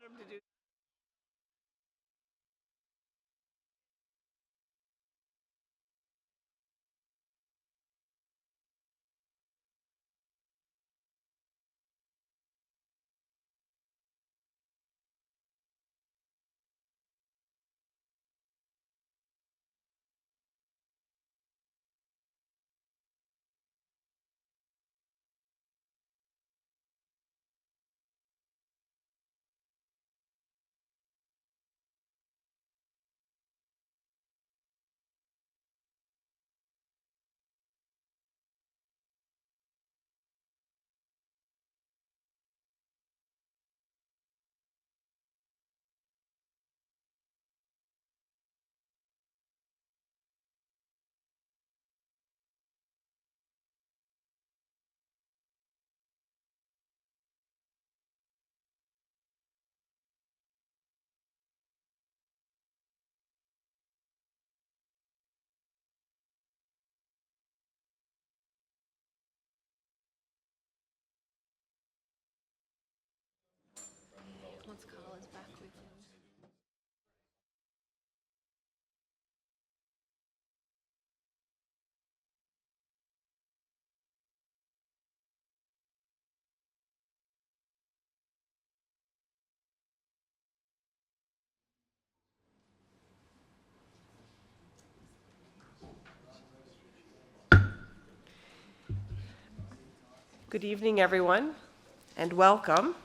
him to do. Once Carl is back, we can. Good evening, everyone, and welcome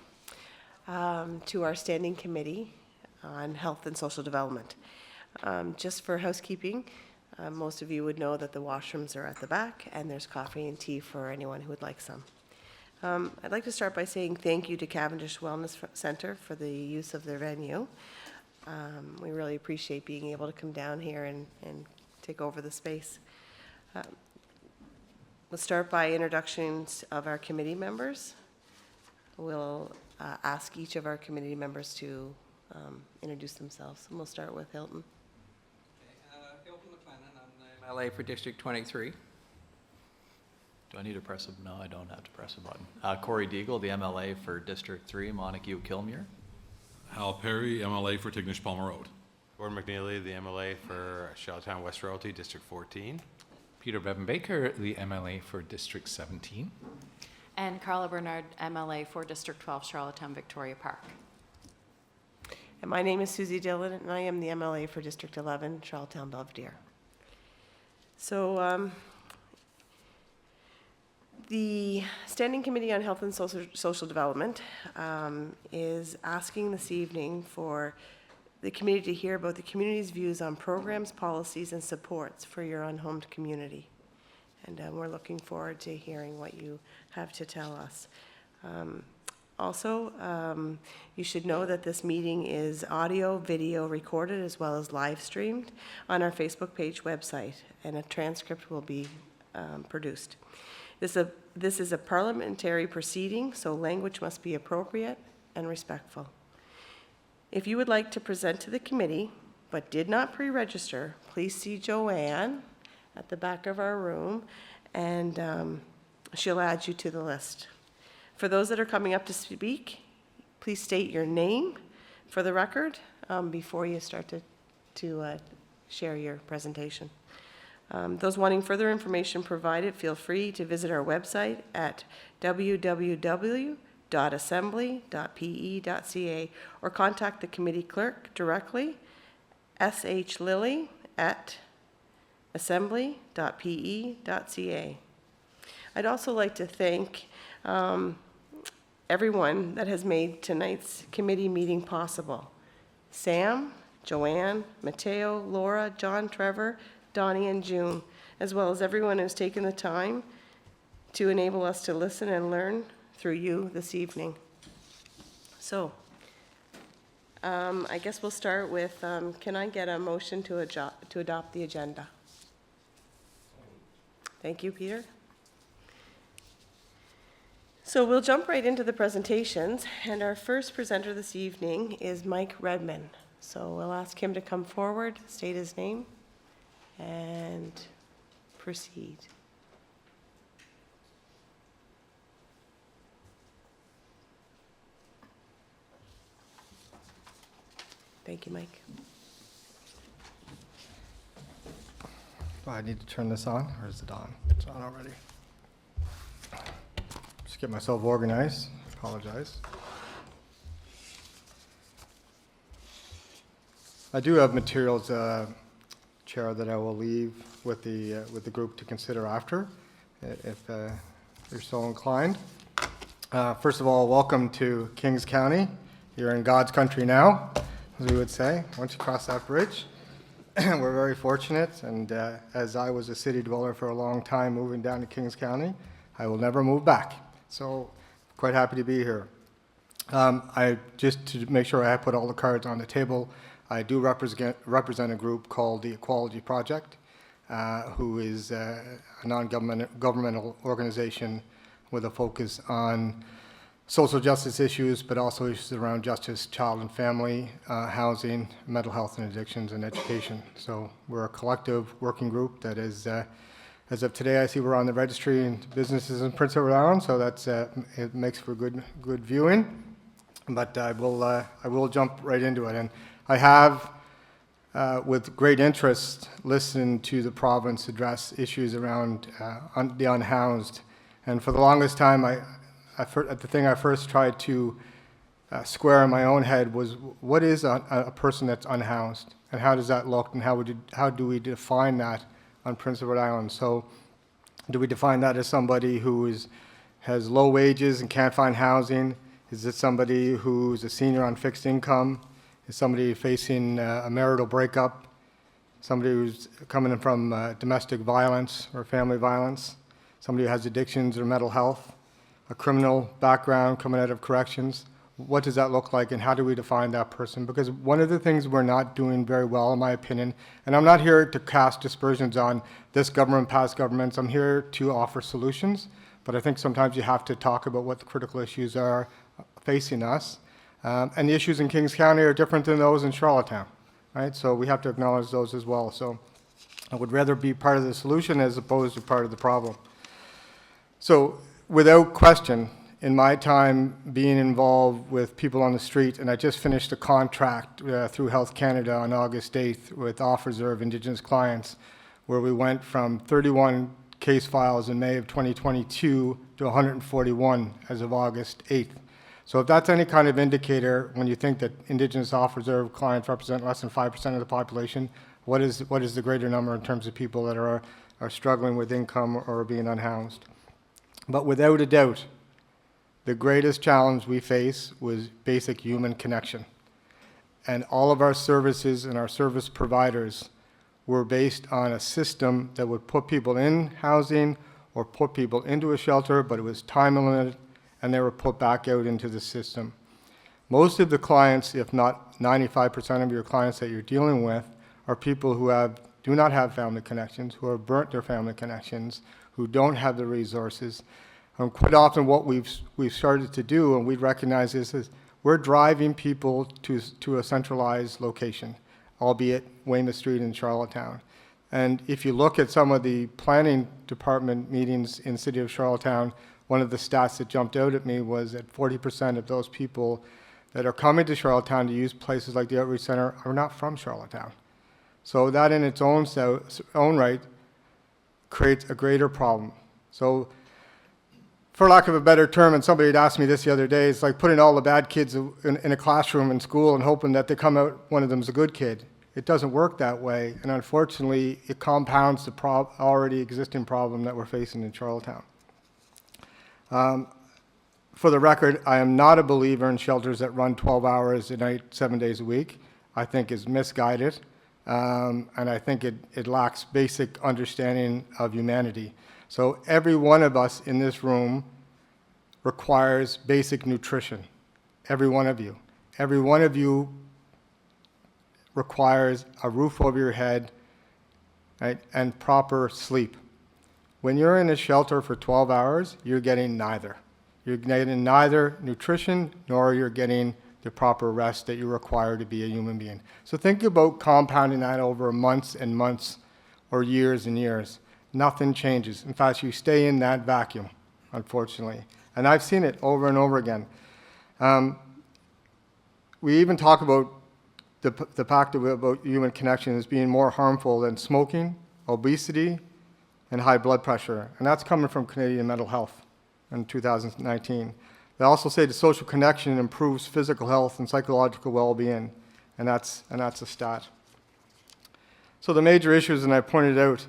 to our Standing Committee on Health and Social Development. Just for housekeeping, most of you would know that the washrooms are at the back and there's coffee and tea for anyone who would like some. I'd like to start by saying thank you to Cavendish Wellness Centre for the use of their venue. We really appreciate being able to come down here and take over the space. We'll start by introductions of our committee members. We'll ask each of our committee members to introduce themselves, and we'll start with Hilton. Hilton McLennan, I'm the MLA for District 23. Do I need to press a, no, I don't have to press a button. Corey Deagle, the MLA for District 3, Montague Kilmuir. Hal Perry, MLA for Tignish Palmer Road. Gordon McNeely, the MLA for Charlottetown West Royalty, District 14. Peter Bevan-Baker, the MLA for District 17. And Carla Bernard, MLA for District 12, Charlottetown Victoria Park. And my name is Susie Dillon, and I am the MLA for District 11, Charlottetown Belvedere. So the Standing Committee on Health and Social Development is asking this evening for the committee to hear about the community's views on programs, policies, and supports for your unhomed community. And we're looking forward to hearing what you have to tell us. Also, you should know that this meeting is audio, video recorded, as well as live streamed on our Facebook page website, and a transcript will be produced. This is a parliamentary proceeding, so language must be appropriate and respectful. If you would like to present to the committee but did not pre-register, please see Joanne at the back of our room, and she'll add you to the list. For those that are coming up to speak, please state your name for the record before you start to share your presentation. Those wanting further information provided, feel free to visit our website at www.assembly.pe.ca or contact the committee clerk directly, shlilly@assembly.pe.ca. I'd also like to thank everyone that has made tonight's committee meeting possible. Sam, Joanne, Mateo, Laura, John, Trevor, Donnie, and June, as well as everyone who's taken the time to enable us to listen and learn through you this evening. So, I guess we'll start with, can I get a motion to adopt the agenda? Thank you, Peter. So we'll jump right into the presentations, and our first presenter this evening is Mike Redman. So we'll ask him to come forward, state his name, and proceed. Thank you, Mike. Do I need to turn this on, or is it on? It's on already. Just get myself organized. Apologize. I do have materials, Chair, that I will leave with the group to consider after, if you're so inclined. First of all, welcome to Kings County. You're in God's country now, as we would say, once you cross that bridge. We're very fortunate, and as I was a city dweller for a long time, moving down to Kings County, I will never move back. So, quite happy to be here. Just to make sure I put all the cards on the table, I do represent a group called the Equality Project, who is a non-governmental organization with a focus on social justice issues, but also issues around justice, child and family, housing, mental health and addictions, and education. So we're a collective working group that is, as of today, I see we're on the registry and businesses in Prince Edward Island, so that's it makes for good viewing. But I will jump right into it, and I have, with great interest, listened to the province address issues around the unhoused, and for the longest time, the thing I first tried to square in my own head was, what is a person that's unhoused, and how does that look, and how do we define that on Prince Edward Island? So, do we define that as somebody who has low wages and can't find housing? Is it somebody who's a senior on fixed income? Is somebody facing a marital breakup? Somebody who's coming from domestic violence or family violence? Somebody who has addictions or mental health? A criminal background coming out of corrections? What does that look like, and how do we define that person? Because one of the things we're not doing very well, in my opinion, and I'm not here to cast aspersions on this government, past governments, I'm here to offer solutions, but I think sometimes you have to talk about what the critical issues are facing us. And the issues in Kings County are different than those in Charlottetown, right? So we have to acknowledge those as well. So I would rather be part of the solution as opposed to part of the problem. So without question, in my time being involved with people on the street, and I just finished a contract through Health Canada on August 8th with OfferServe Indigenous clients, where we went from 31 case files in May of 2022 to 141 as of August 8th. So if that's any kind of indicator, when you think that Indigenous OfferServe clients represent less than 5% of the population, what is the greater number in terms of people that are struggling with income or being unhoused? But without a doubt, the greatest challenge we face was basic human connection. And all of our services and our service providers were based on a system that would put people in housing or put people into a shelter, but it was time limited, and they were put back out into the system. Most of the clients, if not 95% of your clients that you're dealing with, are people who do not have family connections, who have burnt their family connections, who don't have the resources. Quite often what we've started to do, and we recognize this, is we're driving people to a centralized location, albeit Weymouth Street in Charlottetown. And if you look at some of the planning department meetings in the city of Charlottetown, one of the stats that jumped out at me was that 40% of those people that are coming to Charlottetown to use places like the Outreach Center are not from Charlottetown. So that in its own right creates a greater problem. So for lack of a better term, and somebody had asked me this the other day, it's like putting all the bad kids in a classroom in school and hoping that they come out, one of them's a good kid. It doesn't work that way, and unfortunately, it compounds the already existing problem that we're facing in Charlottetown. For the record, I am not a believer in shelters that run 12 hours a night, 7 days a week. I think it's misguided, and I think it lacks basic understanding of humanity. So every one of us in this room requires basic nutrition. Every one of you. Every one of you requires a roof over your head, right, and proper sleep. When you're in a shelter for 12 hours, you're getting neither. You're getting neither nutrition nor you're getting the proper rest that you require to be a human being. So think about compounding that over months and months or years and years. Nothing changes. In fact, you stay in that vacuum, unfortunately. And I've seen it over and over again. We even talk about the fact about human connection is being more harmful than smoking, obesity, and high blood pressure. And that's coming from Canadian Mental Health in 2019. They also say the social connection improves physical health and psychological well-being, and that's a stat. So the major issues, and I pointed out,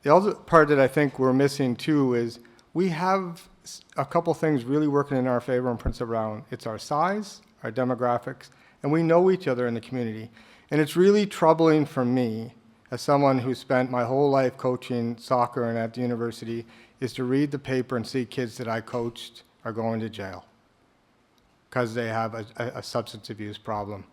the other part that I think we're missing too is we have a couple things really working in our favor in Prince Edward Island. It's our size, our demographics, and we know each other in the community. And it's really troubling for me, as someone who spent my whole life coaching soccer and at the university, is to read the paper and see kids that I coached are going to jail because they have a substance abuse problem.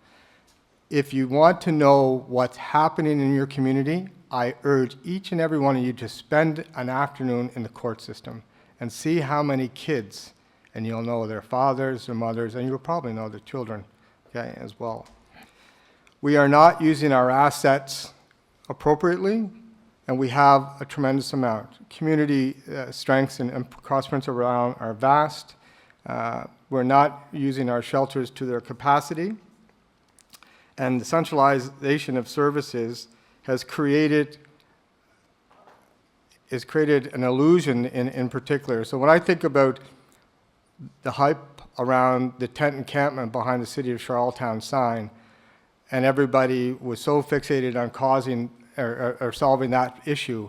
If you want to know what's happening in your community, I urge each and every one of you to spend an afternoon in the court system and see how many kids, and you'll know their fathers, their mothers, and you'll probably know their children, okay, as well. We are not using our assets appropriately, and we have a tremendous amount. Community strengths across Prince Edward Island are vast. We're not using our shelters to their capacity, and the centralization of services has created an illusion in particular. So when I think about the hype around the tent encampment behind the City of Charlottetown sign, and everybody was so fixated on causing or solving that issue,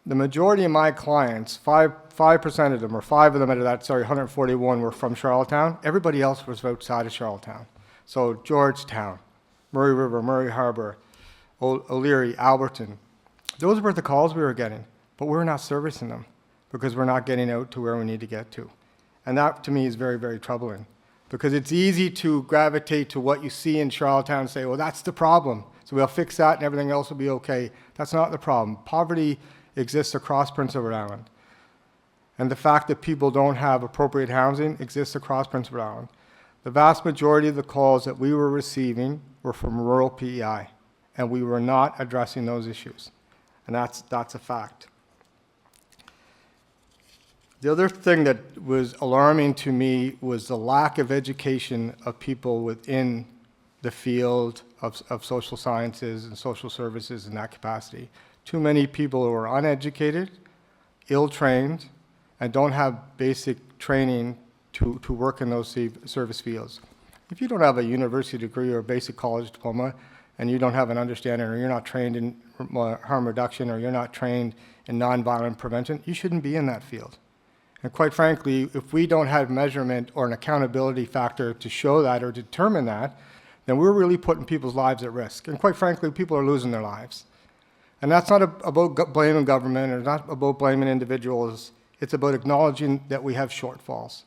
the majority of my clients, 5% of them, or 5 of them out of that, 141 were from Charlottetown. Everybody else was outside of Charlottetown. So Georgetown, Murray River, Murray Harbor, O'Leary, Alberton. Those were the calls we were getting, but we're not servicing them because we're not getting out to where we need to get to. And that, to me, is very, very troubling because it's easy to gravitate to what you see in Charlottetown and say, well, that's the problem, so we'll fix that and everything else will be okay. That's not the problem. Poverty exists across Prince Edward Island. And the fact that people don't have appropriate housing exists across Prince Edward Island. The vast majority of the calls that we were receiving were from rural PEI, and we were not addressing those issues. And that's a fact. The other thing that was alarming to me was the lack of education of people within the field of social sciences and social services in that capacity. Too many people who are uneducated, ill-trained, and don't have basic training to work in those service fields. If you don't have a university degree or a basic college diploma, and you don't have an understanding, or you're not trained in harm reduction, or you're not trained in nonviolent prevention, you shouldn't be in that field. And quite frankly, if we don't have measurement or an accountability factor to show that or determine that, then we're really putting people's lives at risk. And quite frankly, people are losing their lives. And that's not about blaming government, or not about blaming individuals. It's about acknowledging that we have shortfalls.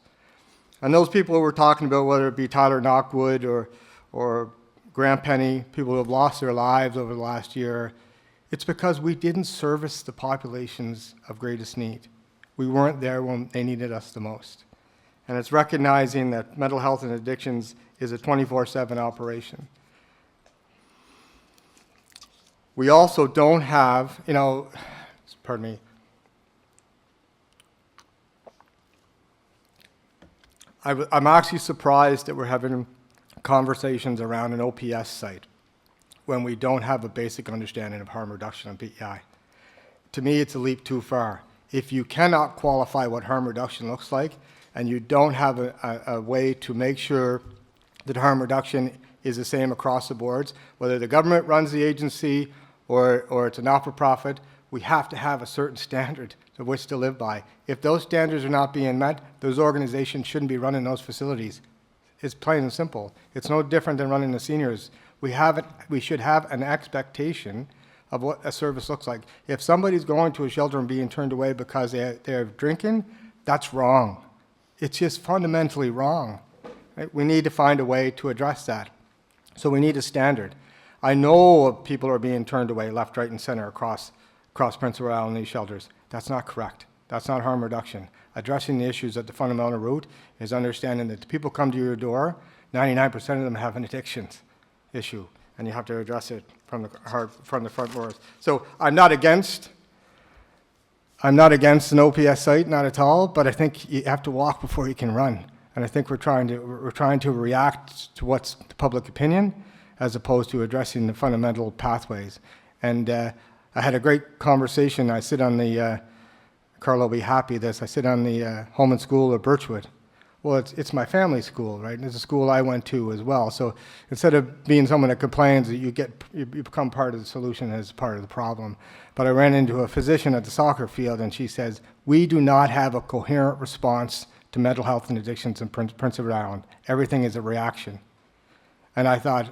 And those people who we're talking about, whether it be Tyler Knockwood or Graham Penny, people who have lost their lives over the last year, it's because we didn't service the populations of greatest need. We weren't there when they needed us the most. And it's recognizing that mental health and addictions is a 24/7 operation. We also don't have, pardon me, I'm actually surprised that we're having conversations around an OPS site when we don't have a basic understanding of harm reduction and PEI. To me, it's a leap too far. If you cannot qualify what harm reduction looks like, and you don't have a way to make sure that harm reduction is the same across the boards, whether the government runs the agency or it's a not-for-profit, we have to have a certain standard of which to live by. If those standards are not being met, those organizations shouldn't be running those facilities. It's plain and simple. It's no different than running the seniors. We should have an expectation of what a service looks like. If somebody's going to a shelter and being turned away because they're drinking, that's wrong. It's just fundamentally wrong. Right? We need to find a way to address that. So we need a standard. I know people are being turned away left, right, and center across Prince Edward Island in these shelters. That's not correct. That's not harm reduction. Addressing the issues at the fundamental root is understanding that the people come to your door, 99% of them have an addictions issue, and you have to address it from the front doors. So I'm not against an OPS site, not at all, but I think you have to walk before you can run. And I think we're trying to react to what's the public opinion as opposed to addressing the fundamental pathways. And I had a great conversation. I sit on the, Carl will be happy with this, I sit on the Home and School of Birchwood. Well, it's my family school, right? And it's a school I went to as well. So instead of being someone that complains, you become part of the solution as part of the problem. But I ran into a physician at the soccer field, and she says, we do not have a coherent response to mental health and addictions in Prince Edward Island. Everything is a reaction. And I thought,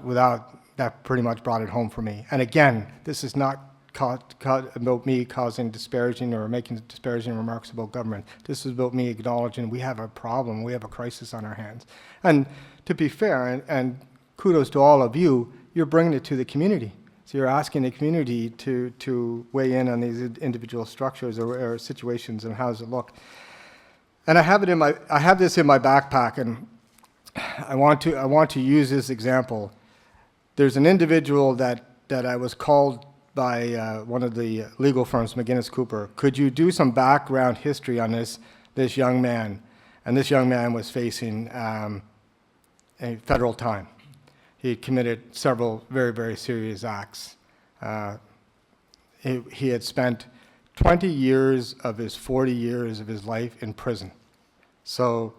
that pretty much brought it home for me. And again, this is not about me causing disparaging or making disparaging remarks about government. This is about me acknowledging we have a problem, we have a crisis on our hands. And to be fair, and kudos to all of you, you're bringing it to the community. So you're asking the community to weigh in on these individual structures or situations and how does it look. And I have this in my backpack, and I want to use this example. There's an individual that I was called by one of the legal firms, McGinnis Cooper. Could you do some background history on this young man? And this young man was facing a federal time. He committed several very, very serious acts. He had spent 20 years of his 40 years of his life in prison. So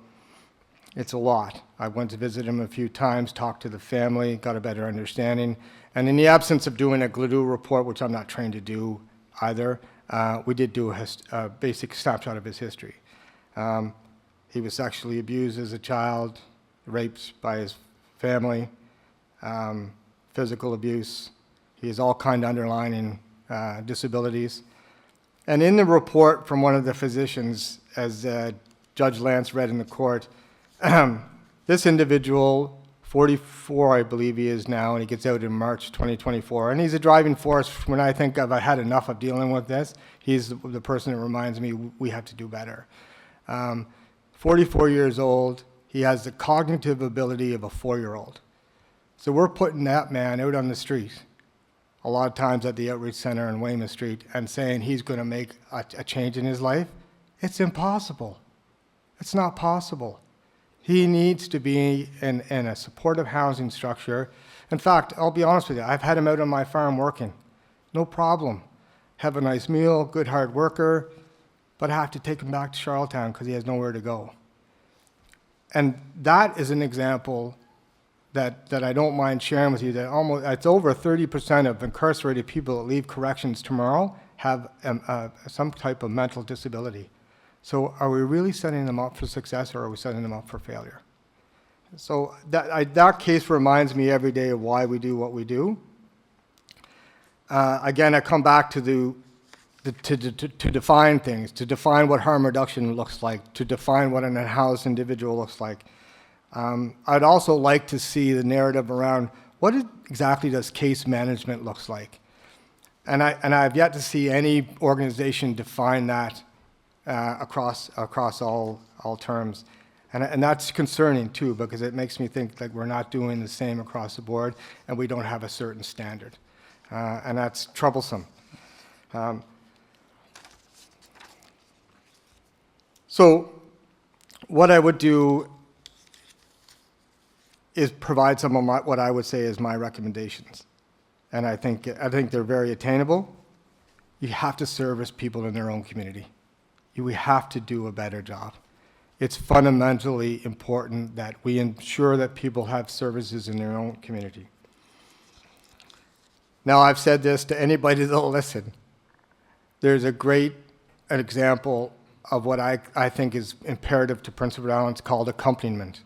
it's a lot. I went to visit him a few times, talked to the family, got a better understanding. And in the absence of doing a GLADU report, which I'm not trained to do either, we did do a basic snapshot of his history. He was sexually abused as a child, raped by his family, physical abuse. He has all kind of underlying disabilities. And in the report from one of the physicians, as Judge Lance read in the court, this individual, 44, I believe he is now, and he gets out in March 2024. And he's a driving force when I think I've had enough of dealing with this. He's the person that reminds me we have to do better. 44 years old, he has the cognitive ability of a 4-year-old. So we're putting that man out on the street, a lot of times at the outreach center in Weymouth Street, and saying he's going to make a change in his life. It's impossible. It's not possible. He needs to be in a supportive housing structure. In fact, I'll be honest with you, I've had him out on my farm working. No problem. Have a nice meal, good hard worker, but I have to take him back to Charlottetown because he has nowhere to go. And that is an example that I don't mind sharing with you, that it's over 30% of incarcerated people that leave corrections tomorrow have some type of mental disability. So are we really setting them up for success, or are we setting them up for failure? So that case reminds me every day of why we do what we do. Again, I come back to to define things, to define what harm reduction looks like, to define what an unhoused individual looks like. I'd also like to see the narrative around what exactly does case management looks like. And I've yet to see any organization define that across all terms. And that's concerning too, because it makes me think like we're not doing the same across the board and we don't have a certain standard. And that's troublesome. So what I would do is provide some of what I would say is my recommendations. And I think they're very attainable. You have to service people in their own community. We have to do a better job. It's fundamentally important that we ensure that people have services in their own community. Now, I've said this to anybody that'll listen. There's a great example of what I think is imperative to Prince Edward Island. It's called accompaniment.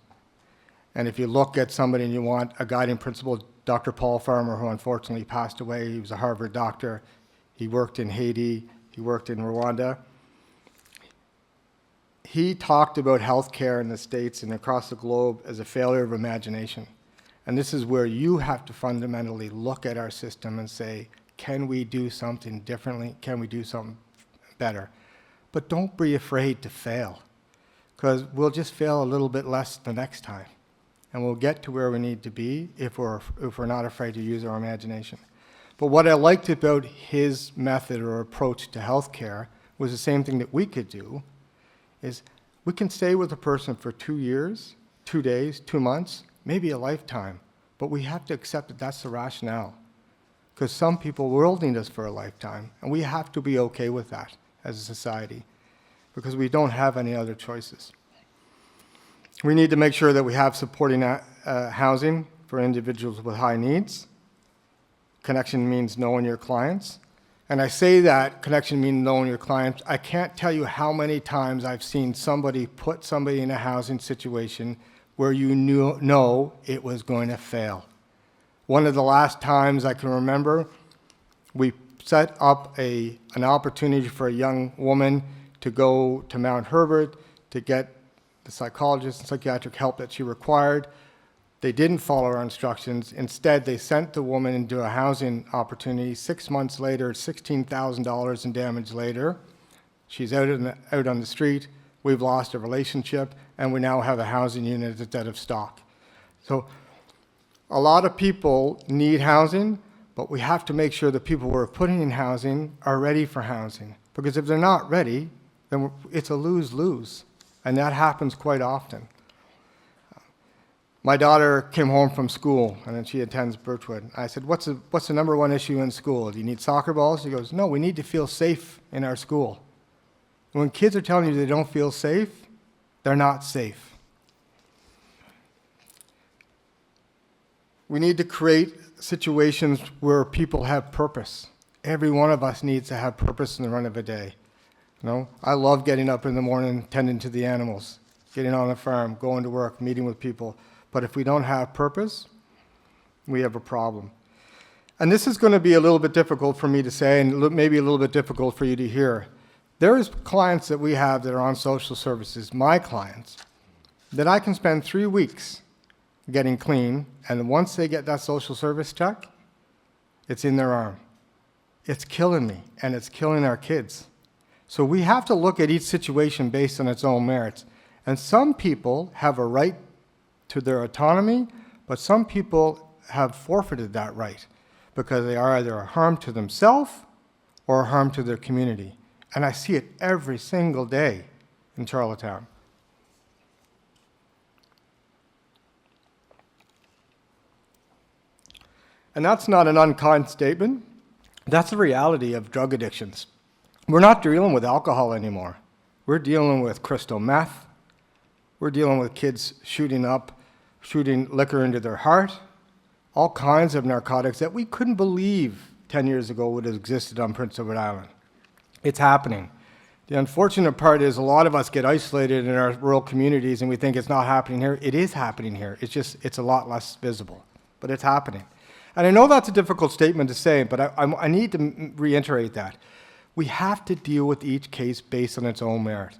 And if you look at somebody and you want a guiding principle, Dr. Paul Farmer, who unfortunately passed away, he was a Harvard doctor. He worked in Haiti. He worked in Rwanda. He talked about healthcare in the States and across the globe as a failure of imagination. And this is where you have to fundamentally look at our system and say, can we do something differently? Can we do something better? But don't be afraid to fail, because we'll just fail a little bit less the next time. And we'll get to where we need to be if we're not afraid to use our imagination. But what I liked about his method or approach to healthcare was the same thing that we could do, is We can stay with a person for 2 years, 2 days, 2 months, maybe a lifetime, but we have to accept that that's the rationale. Because some people will need us for a lifetime, and we have to be okay with that as a society, because we don't have any other choices. We need to make sure that we have supporting housing for individuals with high needs. Connection means knowing your clients. And I say that connection means knowing your clients. I can't tell you how many times I've seen somebody put somebody in a housing situation where you know it was going to fail. One of the last times I can remember, we set up an opportunity for a young woman to go to Mount Herbert to get the psychologist and psychiatric help that she required. They didn't follow our instructions. Instead, they sent the woman into a housing opportunity. 6 months later, $16,000 in damage later. She's out on the street. We've lost a relationship, and we now have a housing unit that's out of stock. So a lot of people need housing, but we have to make sure the people we're putting in housing are ready for housing. Because if they're not ready, then it's a lose-lose, and that happens quite often. My daughter came home from school, and then she attends Birchwood. I said, what's the number one issue in school? Do you need soccer balls? She goes, no, we need to feel safe in our school. When kids are telling you they don't feel safe, they're not safe. We need to create situations where people have purpose. Every one of us needs to have purpose in the run of a day. You know, I love getting up in the morning, tending to the animals, getting on the farm, going to work, meeting with people. But if we don't have purpose, we have a problem. And this is going to be a little bit difficult for me to say, and maybe a little bit difficult for you to hear. There's clients that we have that are on social services, my clients, that I can spend 3 weeks getting clean, and once they get that social service check, it's in their arm. It's killing me, and it's killing our kids. So we have to look at each situation based on its own merits. And some people have a right to their autonomy, but some people have forfeited that right because they are either a harm to themselves or a harm to their community. And I see it every single day in Charlottetown. And that's not an unkind statement. That's the reality of drug addictions. We're not dealing with alcohol anymore. We're dealing with crystal meth. We're dealing with kids shooting liquor into their heart, all kinds of narcotics that we couldn't believe 10 years ago would have existed on Prince Edward Island. It's happening. The unfortunate part is a lot of us get isolated in our rural communities and we think it's not happening here. It is happening here. It's a lot less visible, but it's happening. And I know that's a difficult statement to say, but I need to reiterate that. We have to deal with each case based on its own merit.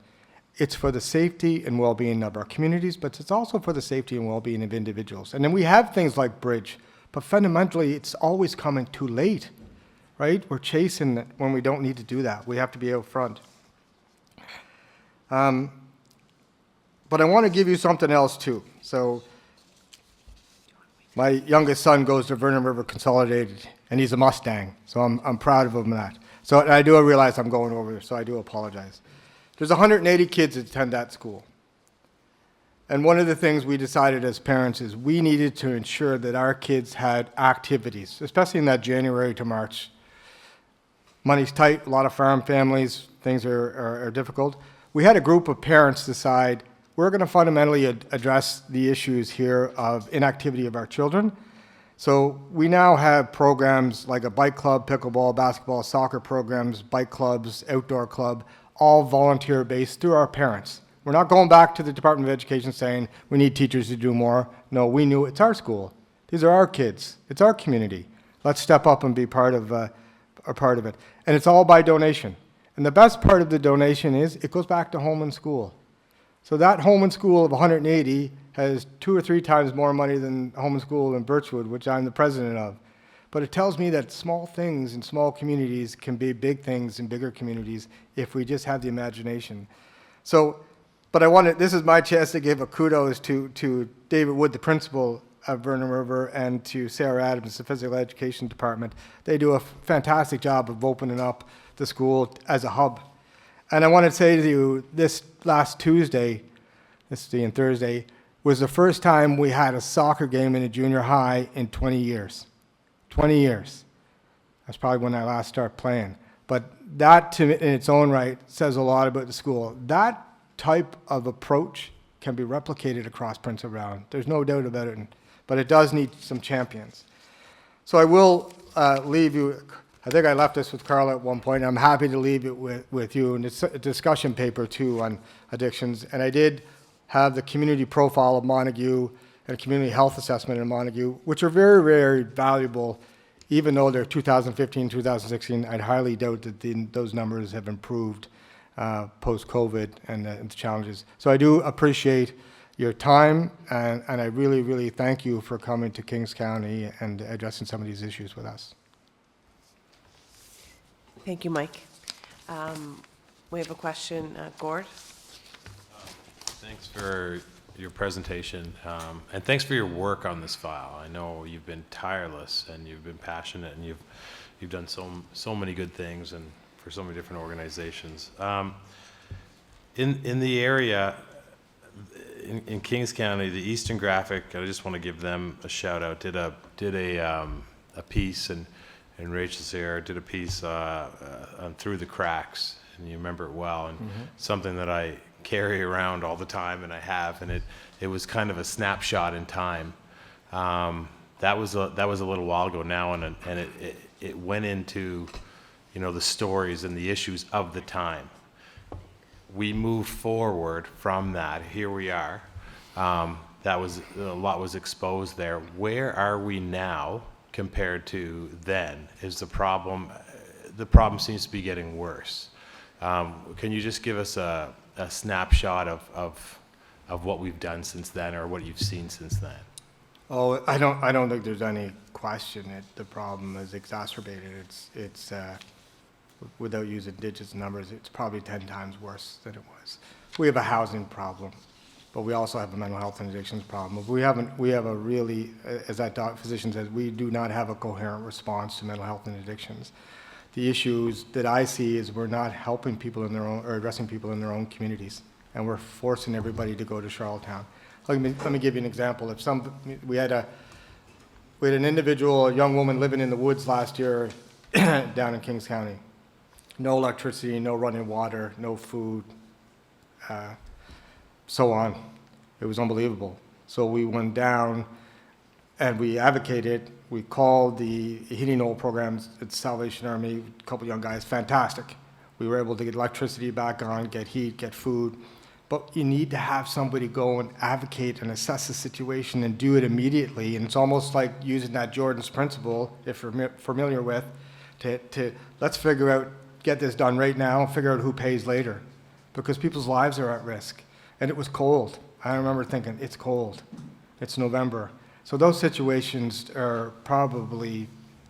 It's for the safety and well-being of our communities, but it's also for the safety and well-being of individuals. And then we have things like Bridge, but fundamentally, it's always coming too late, right? We're chasing it when we don't need to do that. We have to be out front. But I want to give you something else, too. So my youngest son goes to Vernon River Consolidated, and he's a Mustang, so I'm proud of him for that. So and I do realize I'm going over there, so I do apologize. There's 180 kids that attend that school. And one of the things we decided as parents is we needed to ensure that our kids had activities, especially in that January to March. Money's tight, a lot of farm families, things are difficult. We had a group of parents decide we're going to fundamentally address the issues here of inactivity of our children. So we now have programs like a bike club, pickleball, basketball, soccer programs, bike clubs, outdoor club, all volunteer-based through our parents. We're not going back to the Department of Education saying we need teachers to do more. No, we knew it's our school. These are our kids. It's our community. Let's step up and be part of it. And it's all by donation. And the best part of the donation is it goes back to home and school. So that home and school of 180 has 2 or 3 times more money than home and school in Birchwood, which I'm the president of. But it tells me that small things in small communities can be big things in bigger communities if we just have the imagination. So, but this is my chance to give a kudos to David Wood, the principal of Vernon River, and to Sarah Adams, the physical education department. They do a fantastic job of opening up the school as a hub. And I want to say to you, this last Tuesday, and Thursday, was the first time we had a soccer game in a junior high in 20 years. 20 years. That's probably when I last started playing. But that, in its own right, says a lot about the school. That type of approach can be replicated across Prince Edward Island. There's no doubt about it. But it does need some champions. So I will leave you. I think I left this with Carla at one point. I'm happy to leave it with you. And it's a discussion paper, too, on addictions. And I did have the community profile of Montague and a community health assessment in Montague, which are very, very valuable. Even though they're 2015, 2016, I'd highly doubt that those numbers have improved post-COVID and the challenges. So I do appreciate your time, and I really, really thank you for coming to Kings County and addressing some of these issues with us. Thank you, Mike. We have a question, Gord? Thanks for your presentation, and thanks for your work on this file. I know you've been tireless and you've been passionate, and you've done so many good things and for so many different organizations. In the area, in Kings County, the Eastern Graphic, I just want to give them a shout out, did a piece, and Rachel Sayre did a piece on Through the Cracks, and you remember it well, and something that I carry around all the time, and I have, and it was kind of a snapshot in time. That was a little while ago now, and it went into, the stories and the issues of the time. We moved forward from that. Here we are. That was a lot was exposed there. Where are we now compared to then? Is the problem? The problem seems to be getting worse. Can you just give us a snapshot of what we've done since then, or what you've seen since then? Oh, I don't think there's any question that the problem is exacerbated. It's without using digits and numbers, it's probably 10 times worse than it was. We have a housing problem, but we also have a mental health and addictions problem. We have a really, as that physician says, we do not have a coherent response to mental health and addictions. The issues that I see is we're not helping people in their own, or addressing people in their own communities, and we're forcing everybody to go to Charlottetown. Let me give you an example. We had an individual, a young woman living in the woods last year down in Kings County. No electricity, no running water, no food, so on. It was unbelievable. So we went down and we advocated. We called the heating oil programs at Salvation Army, a couple young guys, fantastic. We were able to get electricity back on, get heat, get food. But you need to have somebody go and advocate and assess the situation and do it immediately. And it's almost like using that Jordan's principle, if you're familiar with, to let's figure out, get this done right now, and figure out who pays later. Because people's lives are at risk. And it was cold. I remember thinking, it's cold. It's November. So those situations are probably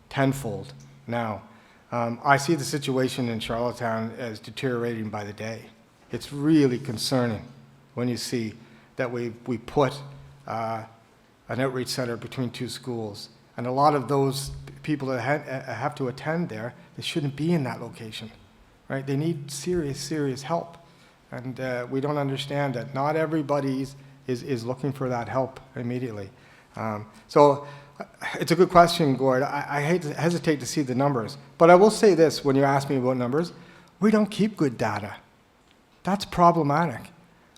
tenfold now. I see the situation in Charlottetown as deteriorating by the day. It's really concerning when you see that we put an outreach center between two schools. And a lot of those people that have to attend there, they shouldn't be in that location, right? They need serious, serious help. And we don't understand that not everybody is looking for that help immediately. So it's a good question, Gord. I hesitate to see the numbers. But I will say this, when you ask me about numbers, we don't keep good data. That's problematic.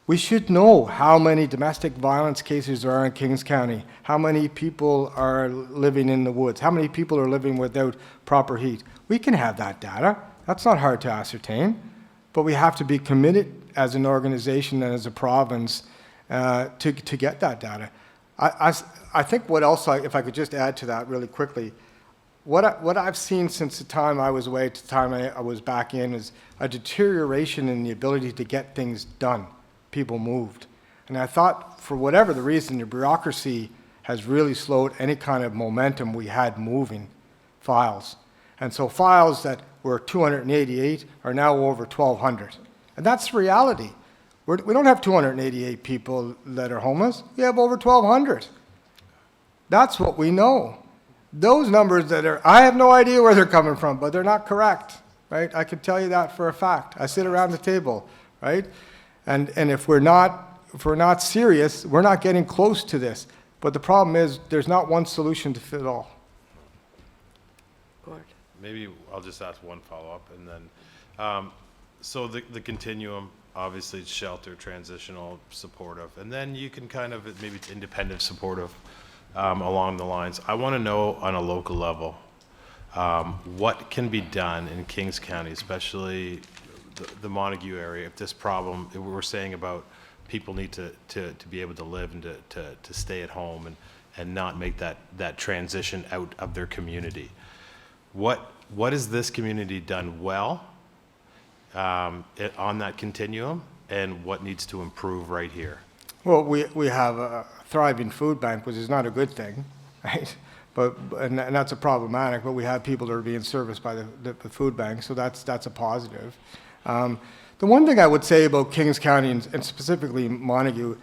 We should know how many domestic violence cases there are in Kings County, how many people are living in the woods, how many people are living without proper heat. We can have that data. That's not hard to ascertain. But we have to be committed as an organization and as a province to get that data. I think what else, if I could just add to that really quickly, what I've seen since the time I was away to the time I was back in is a deterioration in the ability to get things done. People moved. And I thought, for whatever the reason, the bureaucracy has really slowed any kind of momentum we had moving files. And so files that were 288 are now over 1,200. And that's the reality. We don't have 288 people that are homeless. We have over 1,200. That's what we know. Those numbers I have no idea where they're coming from, but they're not correct. right? I can tell you that for a fact. I sit around the table, right? And if we're not serious, we're not getting close to this. But the problem is, there's not one solution to fit all. Gord. Maybe I'll just ask one follow-up, and then, so the continuum, obviously it's shelter, transitional, supportive, and then you can kind of, maybe it's independent, supportive, along the lines. I want to know on a local level, what can be done in Kings County, especially the Montague area, if this problem, if we're saying about people need to be able to live and to stay at home and not make that transition out of their community. What has this community done well on that continuum, and what needs to improve right here? Well, we have a thriving food bank, which is not a good thing, right? And that's a problematic, but we have people that are being serviced by the food bank, so that's a positive. The one thing I would say about Kings County, and specifically Montague,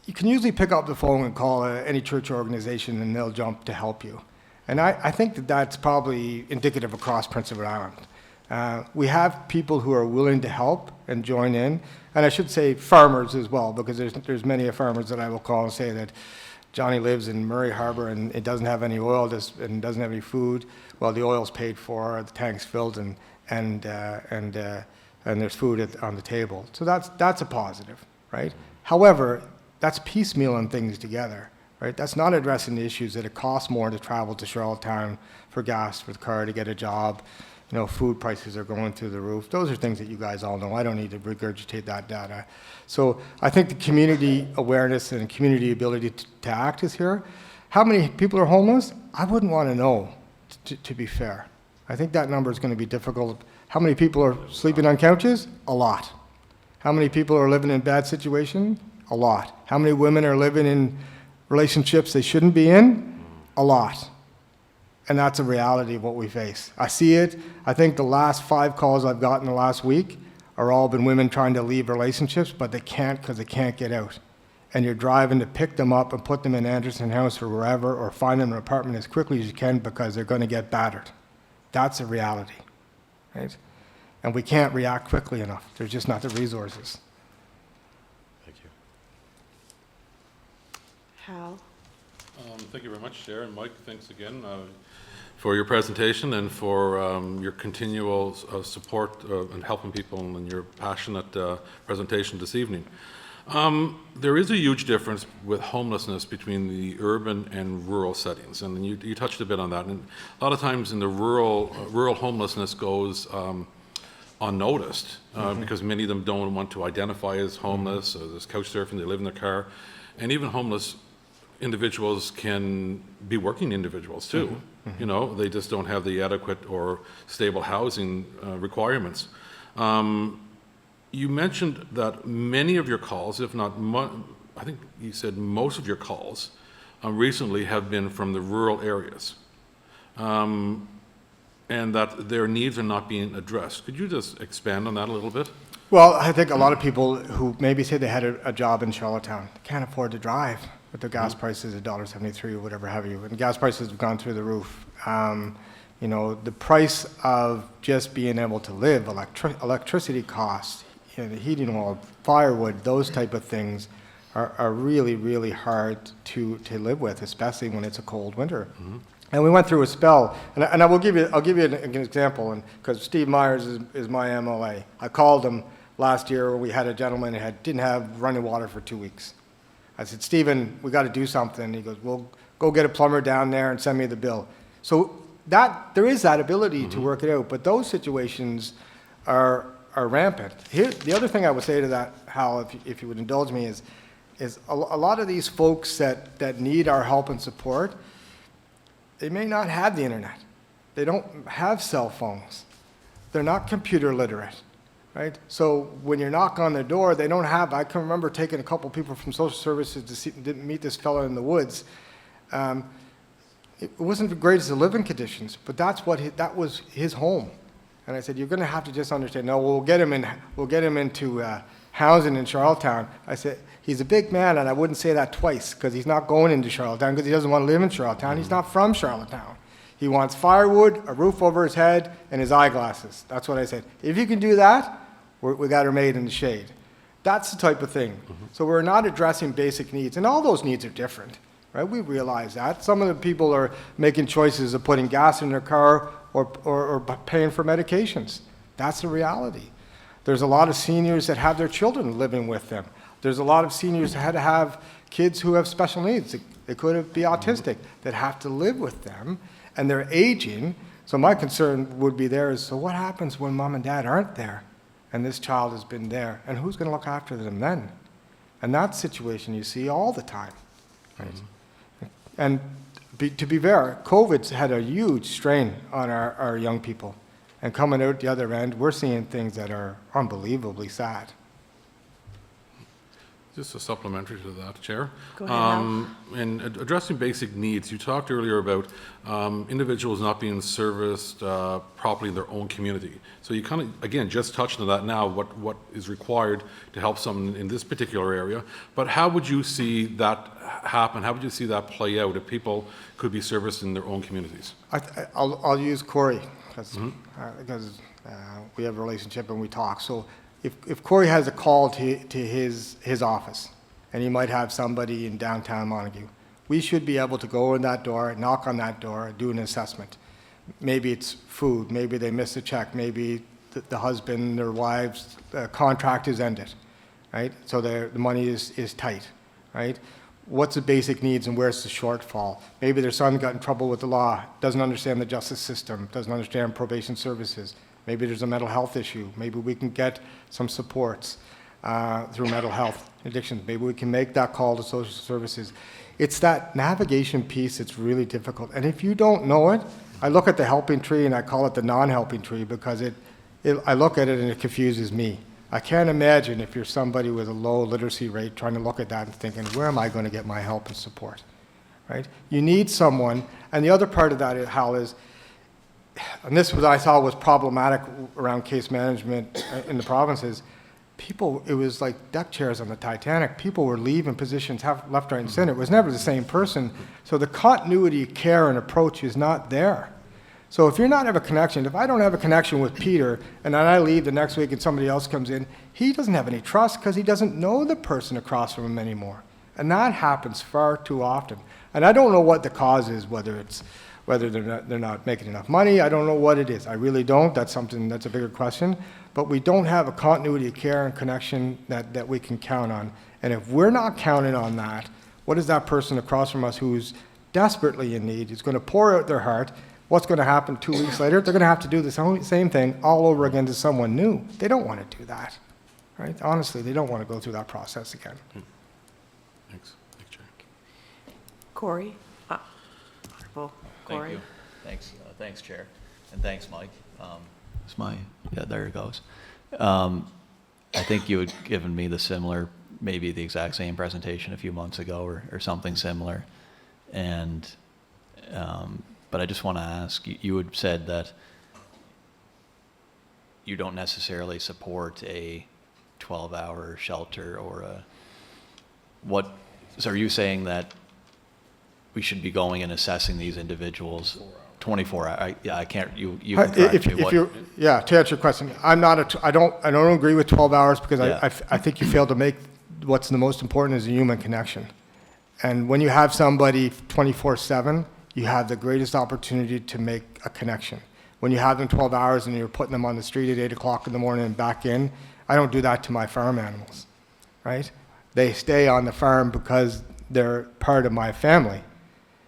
you can usually pick up the phone and call any church organization and they'll jump to help you. And I think that's probably indicative across Prince Edward Island. We have people who are willing to help and join in, and I should say farmers as well, because there's many farmers that I will call and say that Johnny lives in Murray Harbor and it doesn't have any oil and doesn't have any food. Well, the oil's paid for, the tank's filled, and there's food on the table. So that's a positive, right? However, that's piecemealing things together, right? That's not addressing the issues that it costs more to travel to Charlottetown for gas for the car to get a job. You know, food prices are going through the roof. Those are things that you guys all know. I don't need to regurgitate that data. So I think the community awareness and community ability to act is here. How many people are homeless? I wouldn't want to know, to be fair. I think that number is going to be difficult. How many people are sleeping on couches? A lot. How many people are living in bad situations? A lot. How many women are living in relationships they shouldn't be in? A lot. And that's a reality of what we face. I see it. I think the last 5 calls I've gotten the last week are all been women trying to leave relationships, but they can't because they can't get out. And you're driving to pick them up and put them in Anderson House or wherever, or find them an apartment as quickly as you can because they're going to get battered. That's a reality, right? And we can't react quickly enough. There's just not the resources. Thank you. Hal? Thank you very much, Chair, and Mike, thanks again for your presentation and for your continual support and helping people and your passionate presentation this evening. There is a huge difference with homelessness between the urban and rural settings, and you touched a bit on that. And a lot of times in the rural homelessness goes unnoticed because many of them don't want to identify as homeless, or there's couch surfing, they live in their car, and even homeless individuals can be working individuals too. You know, they just don't have the adequate or stable housing requirements. You mentioned that many of your calls, if not, I think you said most of your calls recently have been from the rural areas, and that their needs are not being addressed. Could you just expand on that a little bit? Well, I think a lot of people who maybe say they had a job in Charlottetown can't afford to drive with the gas prices at $1.73 or whatever have you. And gas prices have gone through the roof. You know, the price of just being able to live, electricity costs, you know, the heating oil, firewood, those type of things are really, really hard to live with, especially when it's a cold winter. And we went through a spell, and I'll give you an example, and because Steve Myers is my MLA. I called him last year. We had a gentleman who didn't have running water for 2 weeks. I said, Stephen, we got to do something. He goes, well, go get a plumber down there and send me the bill. So there is that ability to work it out, but those situations are rampant. Here, the other thing I would say to that, Hal, if you would indulge me, is a lot of these folks that need our help and support, they may not have the internet. They don't have cell phones. They're not computer literate, right? So when you knock on their door, they don't have, I can remember taking a couple people from social services to meet this fellow in the woods. It wasn't the greatest of living conditions, but that was his home. And I said, you're going to have to just understand, no, we'll get him into housing in Charlottetown. I said, he's a big man, and I wouldn't say that twice, because he's not going into Charlottetown, because he doesn't want to live in Charlottetown. He's not from Charlottetown. He wants firewood, a roof over his head, and his eyeglasses. That's what I said. If you can do that, we got her made in the shade. That's the type of thing. So we're not addressing basic needs, and all those needs are different, right? We realize that. Some of the people are making choices of putting gas in their car or paying for medications. That's the reality. There's a lot of seniors that have their children living with them. There's a lot of seniors that had to have kids who have special needs. They could be autistic that have to live with them, and they're aging. So my concern would be there is, so what happens when mom and dad aren't there and this child has been there? And who's going to look after them then? And that situation you see all the time. Right? And to be fair, COVID's had a huge strain on our young people. And coming out the other end, we're seeing things that are unbelievably sad. Just a supplementary to that, Chair. Go ahead, Al. In addressing basic needs, you talked earlier about individuals not being serviced properly in their own community. So you kind of, again, just touched on that now, what is required to help someone in this particular area. But how would you see that happen? How would you see that play out if people could be serviced in their own communities? I'll use Corey because we have a relationship and we talk. So if Corey has a call to his office, and he might have somebody in downtown Montague, we should be able to go in that door, knock on that door, do an assessment. Maybe it's food, maybe they missed a check, maybe the husband or wife's contract is ended, right? So the money is tight, right? What's the basic needs and where's the shortfall? Maybe their son got in trouble with the law, doesn't understand the justice system, doesn't understand probation services. Maybe there's a mental health issue. Maybe we can get some supports through mental health addictions. Maybe we can make that call to social services. It's that navigation piece that's really difficult. And if you don't know it, I look at the helping tree and I call it the non-helping tree because I look at it and it confuses me. I can't imagine if you're somebody with a low literacy rate trying to look at that and thinking, where am I going to get my help and support, right? You need someone, and the other part of that, Hal, is, and this was I saw was problematic around case management in the provinces, people, it was like deck chairs on the Titanic. People were leaving positions left, right, and center. It was never the same person. So the continuity of care and approach is not there. So if you're not have a connection, if I don't have a connection with Peter and then I leave the next week and somebody else comes in, he doesn't have any trust because he doesn't know the person across from him anymore. And that happens far too often. And I don't know what the cause is, whether they're not making enough money. I don't know what it is. I really don't. That's a bigger question. But we don't have a continuity of care and connection that we can count on. And if we're not counting on that, what is that person across from us who's desperately in need, is going to pour out their heart? What's going to happen 2 weeks later? They're going to have to do the same thing all over again to someone new. They don't want to do that, right? Honestly, they don't want to go through that process again. Thanks. Thanks, Chair. Corey? Honorable Corey? Thank you. Thanks, Chair. And thanks, Mike. There it goes. I think you had given me the similar, maybe the exact same presentation a few months ago or something similar. And, but I just want to ask, you had said that you don't necessarily support a 12-hour shelter or so are you saying that we should be going and assessing these individuals 24 hours? I can't, you can correct me. To answer your question, I don't agree with 12 hours because I think you fail to make what's the most important is a human connection. And when you have somebody 24/7, you have the greatest opportunity to make a connection. When you have them 12 hours and you're putting them on the street at 8 o'clock in the morning and back in, I don't do that to my farm animals, right? They stay on the farm because they're part of my family.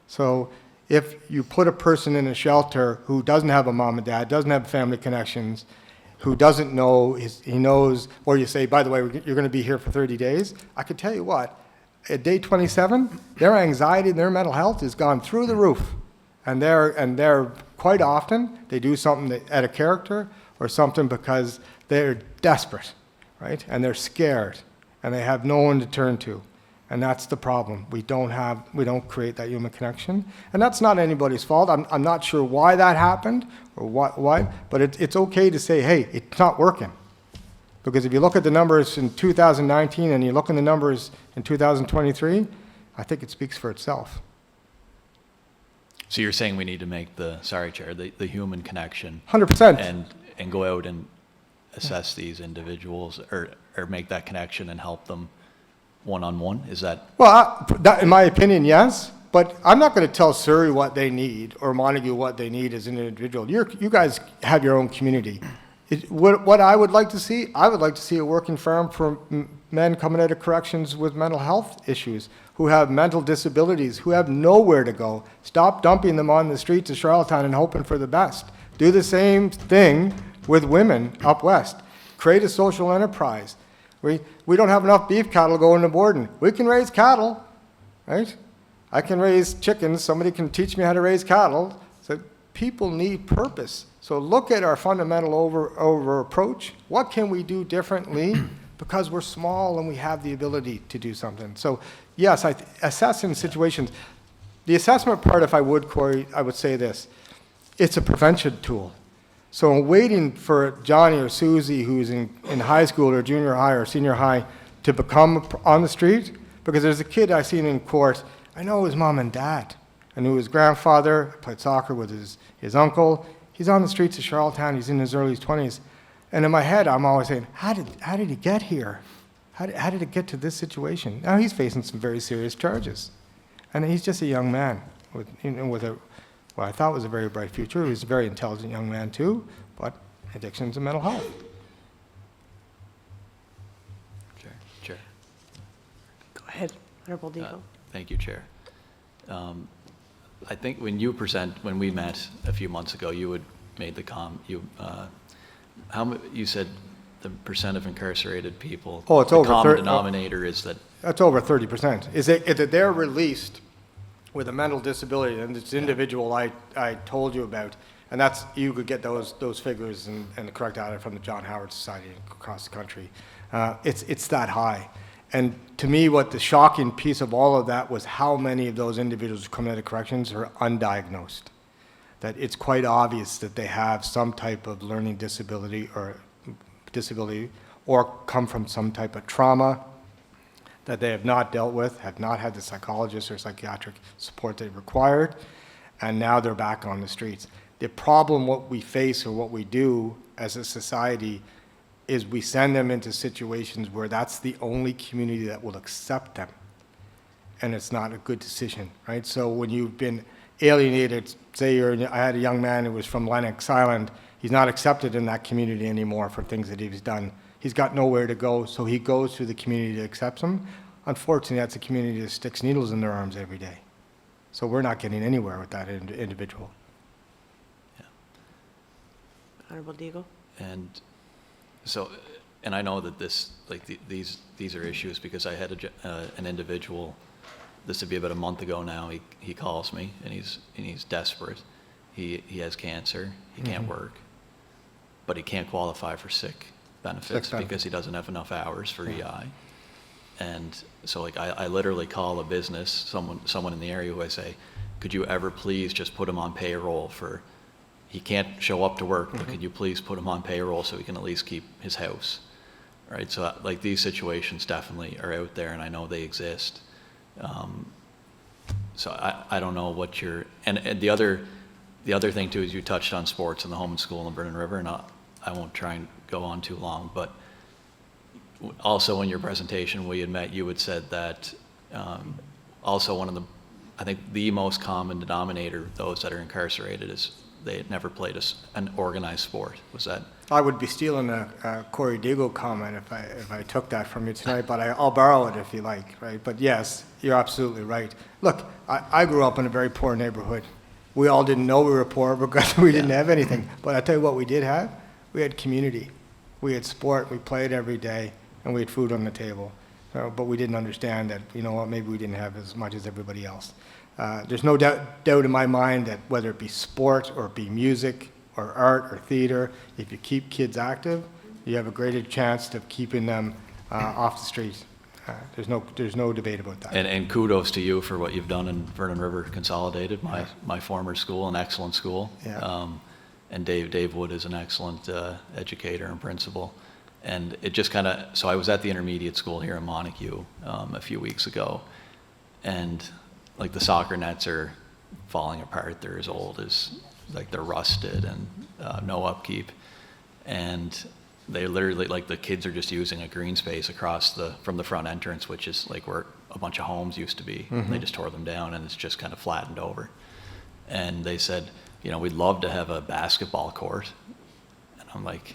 So if you put a person in a shelter who doesn't have a mom and dad, doesn't have family connections, who doesn't know, he knows, or you say, by the way, you're going to be here for 30 days, I could tell you what, at day 27, their anxiety and their mental health has gone through the roof. And they're quite often, they do something out of character or something because they're desperate, right? And they're scared and they have no one to turn to. And that's the problem. We don't create that human connection. And that's not anybody's fault. I'm not sure why that happened or why, but it's okay to say, hey, it's not working. Because if you look at the numbers in 2019 and you look at the numbers in 2023, I think it speaks for itself. So you're saying we need to make sorry, Chair, the human connection 100%. and go out and assess these individuals or make that connection and help them one-on-one? Is that? Well, that, in my opinion, yes. But I'm not going to tell Surrey what they need or Montague what they need as an individual. You guys have your own community. What I would like to see, I would like to see a working farm for men coming out of corrections with mental health issues, who have mental disabilities, who have nowhere to go. Stop dumping them on the streets of Charlottetown and hoping for the best. Do the same thing with women up west. Create a social enterprise. We don't have enough beef cattle going to Borden. We can raise cattle, right? I can raise chickens. Somebody can teach me how to raise cattle. So people need purpose. So look at our fundamental over approach. What can we do differently? Because we're small and we have the ability to do something. So yes, assessing situations. The assessment part, if I would, Corey, I would say this. It's a prevention tool. So I'm waiting for Johnny or Susie, who's in high school or junior high or senior high, to become on the street, because there's a kid I seen in court. I know his mom and dad. I knew his grandfather, played soccer with his uncle. He's on the streets of Charlottetown. He's in his early 20s. And in my head, I'm always saying, how did he get here? How did it get to this situation? Now he's facing some very serious charges. And he's just a young man with what I thought was a very bright future. He was a very intelligent young man too, but addictions and mental health. Chair. Go ahead, Honorable Deagle. Thank you, Chair. I think when we met a few months ago, you had made the you said the percent of incarcerated people. Oh, it's the over common 30. denominator is that. That's over 30%. Is that they're released with a mental disability, and this individual I told you about, and that's, you could get those figures and the correct data from the John Howard Society across the country. It's that high. And to me, what the shocking piece of all of that was how many of those individuals who come out of corrections are undiagnosed. That it's quite obvious that they have some type of learning disability or come from some type of trauma that they have not dealt with, have not had the psychologist or psychiatric support they required, and now they're back on the streets. The problem, what we face or what we do as a society, is we send them into situations where that's the only community that will accept them, and it's not a good decision, right? So when you've been alienated, say I had a young man who was from Lennox Island, he's not accepted in that community anymore for things that he's done. He's got nowhere to go, so he goes to the community that accepts him. Unfortunately, that's a community that sticks needles in their arms every day. So we're not getting anywhere with that individual. Yeah. Honorable Deagle. And so, and I know that these are issues because I had an individual. This would be about a month ago now. He calls me and he's desperate. He has cancer. He can't work, but he can't qualify for sick benefits because he doesn't have enough hours for EI. And so I literally call a business, someone in the area who I say, could you ever please just put him on payroll he can't show up to work, but could you please put him on payroll so he can at least keep his house, right? So these situations definitely are out there and I know they exist. So I don't know what and the other thing too is you touched on sports and the home and school in Vernon River, and I won't try and go on too long, but also in your presentation we had met, you had said that also one of I think the most common denominator of those that are incarcerated is they had never played an organized sport. Was that? I would be stealing a Corey Deagle comment if I took that from you tonight, but I'll borrow it if you like, right? But yes, you're absolutely right. Look, I grew up in a very poor neighborhood. We all didn't know we were poor because we didn't have anything. But I tell you what we did have. We had community. We had sport. We played every day, and we had food on the table. But we didn't understand that, you know what, maybe we didn't have as much as everybody else. There's no doubt in my mind that whether it be sport or it be music or art or theater, if you keep kids active, you have a greater chance of keeping them off the streets. There's no debate about that. And kudos to you for what you've done in Vernon River Consolidated, my former school, an excellent school. Yeah. And Dave Wood is an excellent educator and principal. And it just so I was at the intermediate school here in Montague a few weeks ago, and the soccer nets are falling apart. They're as old as, like, they're rusted and no upkeep. And they literally, like, the kids are just using a green space across from the front entrance, which is like where a bunch of homes used to be. They just tore them down, and it's just kind of flattened over. And they said, we'd love to have a basketball court. And I'm like,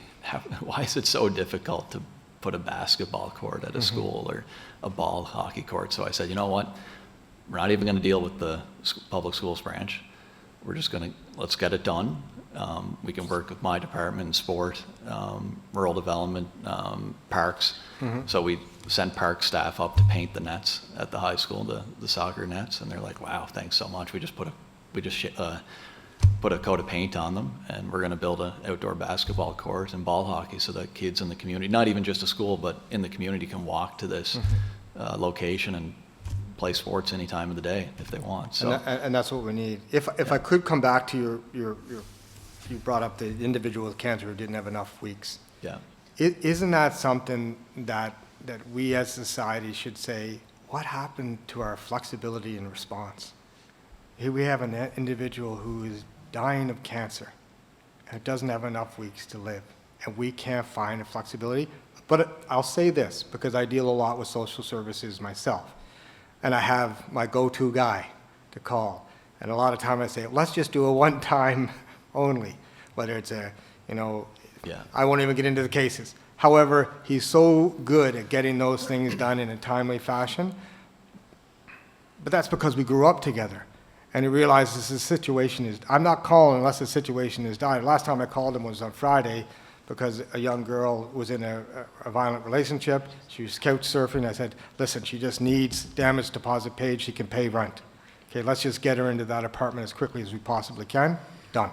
why is it so difficult to put a basketball court at a school or a ball hockey court? So I said, you know what? We're not even going to deal with the public schools branch. We're just going to, let's get it done. We can work with my department in sport, rural development, parks. So we sent park staff up to paint the nets at the high school, the soccer nets, and they're like, wow, thanks so much. We just put a coat of paint on them, and we're going to build an outdoor basketball court and ball hockey so that kids in the community, not even just a school, but in the community, can walk to this location and play sports any time of the day if they want. So, And that's what we need. If I could come back to you brought up the individual with cancer who didn't have enough weeks. yeah. Isn't that something that we as society should say, what happened to our flexibility in response? Here we have an individual who is dying of cancer and doesn't have enough weeks to live, and we can't find a flexibility. But I'll say this, because I deal a lot with social services myself, and I have my go-to guy to call. And a lot of time I say, let's just do a one-time only, whether it's Yeah. I won't even get into the cases. However, he's so good at getting those things done in a timely fashion. But that's because we grew up together. And he realizes the situation is, I'm not calling unless the situation is dire. Last time I called him was on Friday because a young girl was in a violent relationship. She was couch surfing. I said, listen, she just needs damage deposit paid. She can pay rent. Okay, let's just get her into that apartment as quickly as we possibly can. Done,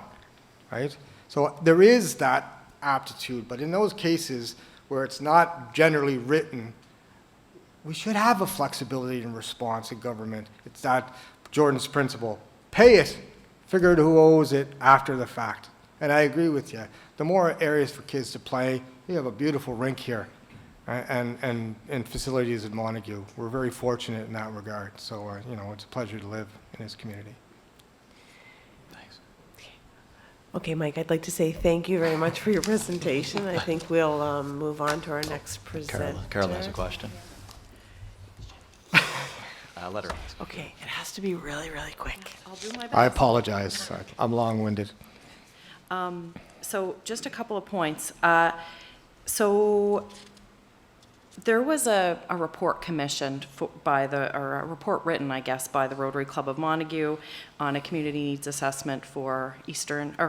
right? So there is that aptitude, but in those cases where it's not generally written, we should have a flexibility in response in government. It's that Jordan's principle, pay it, figure out who owes it after the fact. And I agree with you. The more areas for kids to play, we have a beautiful rink here and facilities in Montague. We're very fortunate in that regard. So, it's a pleasure to live in this community. Thanks. Okay, Mike, I'd like to say thank you very much for your presentation. I think we'll move on to our next presenter. Carol has a question. Let her ask. Okay, it has to be really, really quick. I'll do my best. I apologize. I'm long-winded. So just a couple of points. So there was a report commissioned or a report written, I guess, by the Rotary Club of Montague on a community needs assessment for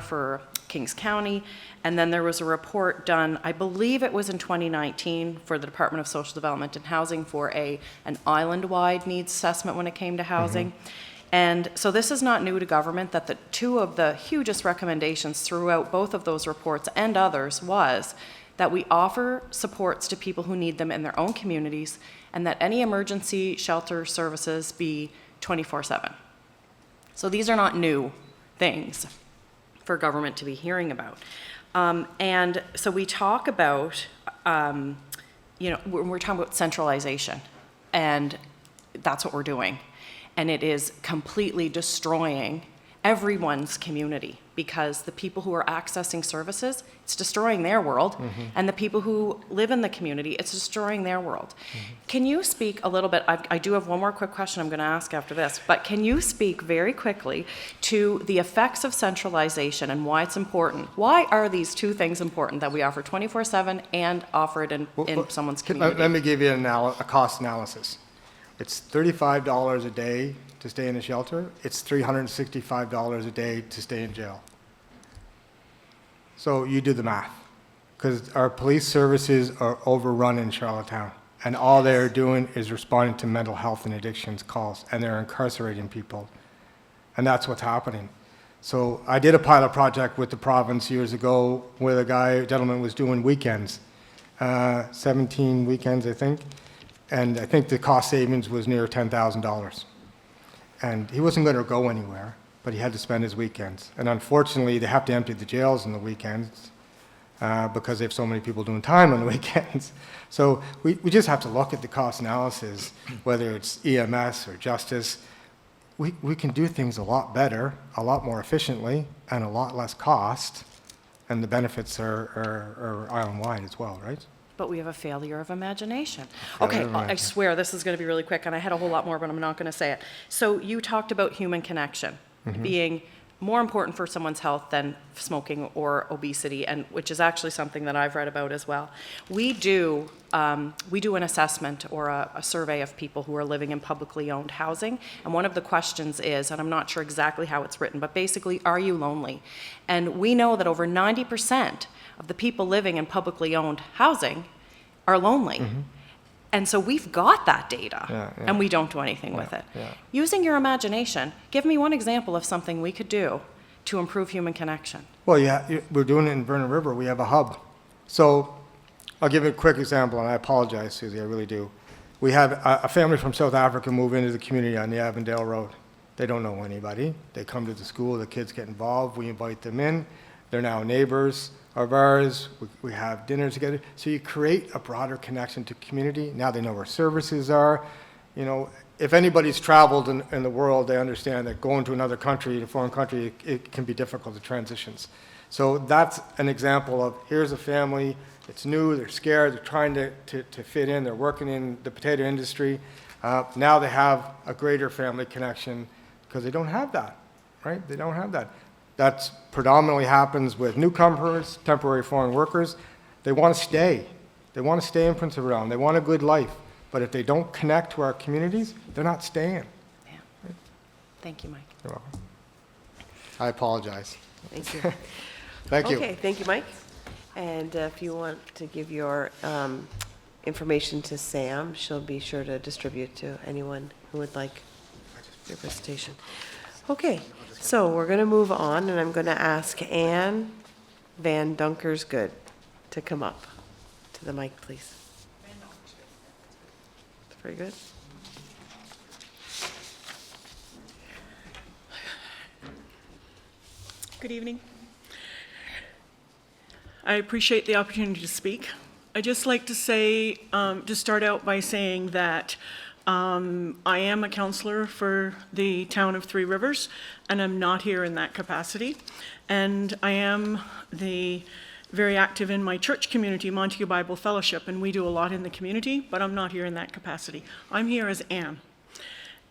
for Kings County. And then there was a report done, I believe it was in 2019, for the Department of Social Development and Housing for an island-wide needs assessment when it came to housing. And so this is not new to government, that the two of the hugest recommendations throughout both of those reports and others was that we offer supports to people who need them in their own communities, and that any emergency shelter services be 24/7. So these are not new things for government to be hearing about. And so we talk about, we're talking about centralization, and that's what we're doing. And it is completely destroying everyone's community, because the people who are accessing services, it's destroying their world, and the people who live in the community, it's destroying their world. Can you speak a little bit, I do have one more quick question I'm going to ask after this, but can you speak very quickly to the effects of centralization and why it's important? Why are these two things important, that we offer 24/7 and offer it in someone's community? Let me give you a cost analysis. It's $35 a day to stay in a shelter. It's $365 a day to stay in jail. So you do the math, because our police services are overrun in Charlottetown, and all they're doing is responding to mental health and addictions calls, and they're incarcerating people. And that's what's happening. So I did a pilot project with the province years ago where a gentleman was doing weekends, 17 weekends, I think. And I think the cost savings was near $10,000. And he wasn't going to go anywhere, but he had to spend his weekends. And unfortunately, they have to empty the jails on the weekends because they have so many people doing time on the weekends. So we just have to look at the cost analysis, whether it's EMS or justice. we can do things a lot better, a lot more efficiently, and a lot less cost, and the benefits are island-wide as well, right? But we have a failure of imagination. Failure Okay, of I imagination. swear this is going to be really quick, and I had a whole lot more, but I'm not going to say it. So you talked about human connection being more important for someone's health than smoking or obesity, and which is actually something that I've read about as well. We do an assessment or a survey of people who are living in publicly owned housing, and one of the questions is, and I'm not sure exactly how it's written, but basically, are you lonely? And we know that over 90% of the people living in publicly owned housing are lonely. And so we've got that data, Yeah. and we don't do anything with it. yeah. Using your imagination, give me one example of something we could do to improve human connection. Well, yeah, we're doing it in Vernon River. We have a hub. So I'll give you a quick example, and I apologize, Susie, I really do. We had a family from South Africa move into the community on the Avondale Road. They don't know anybody. They come to the school, the kids get involved, we invite them in. They're now neighbors of ours. We have dinner together. So you create a broader connection to community. Now they know where services are. You know, if anybody's traveled in the world, they understand that going to another country, a foreign country, it can be difficult to transitions. So that's an example of, here's a family, it's new, they're scared, they're trying to fit in, they're working in the potato industry. Now they have a greater family connection because they don't have that, right? They don't have that. That's predominantly happens with newcomers, temporary foreign workers. They want to stay. They want to stay in Prince Edward Island. They want a good life. But if they don't connect to our communities, they're not staying. Yeah. Thank you, Mike. You're welcome. I apologize. Thank you. Thank you. Okay, thank you, Mike. And if you want to give your information to Sam, she'll be sure to distribute to anyone who would like your presentation. Okay, so we're going to move on, and I'm going to ask Anne Van Dunkersgood to come up to the mic, please. Very good. Good evening. I appreciate the opportunity to speak. I'd just like to say, to start out by saying that I am a counselor for the town of Three Rivers, and I'm not here in that capacity. And I am very active in my church community, Montague Bible Fellowship, and we do a lot in the community, but I'm not here in that capacity. I'm here as Anne.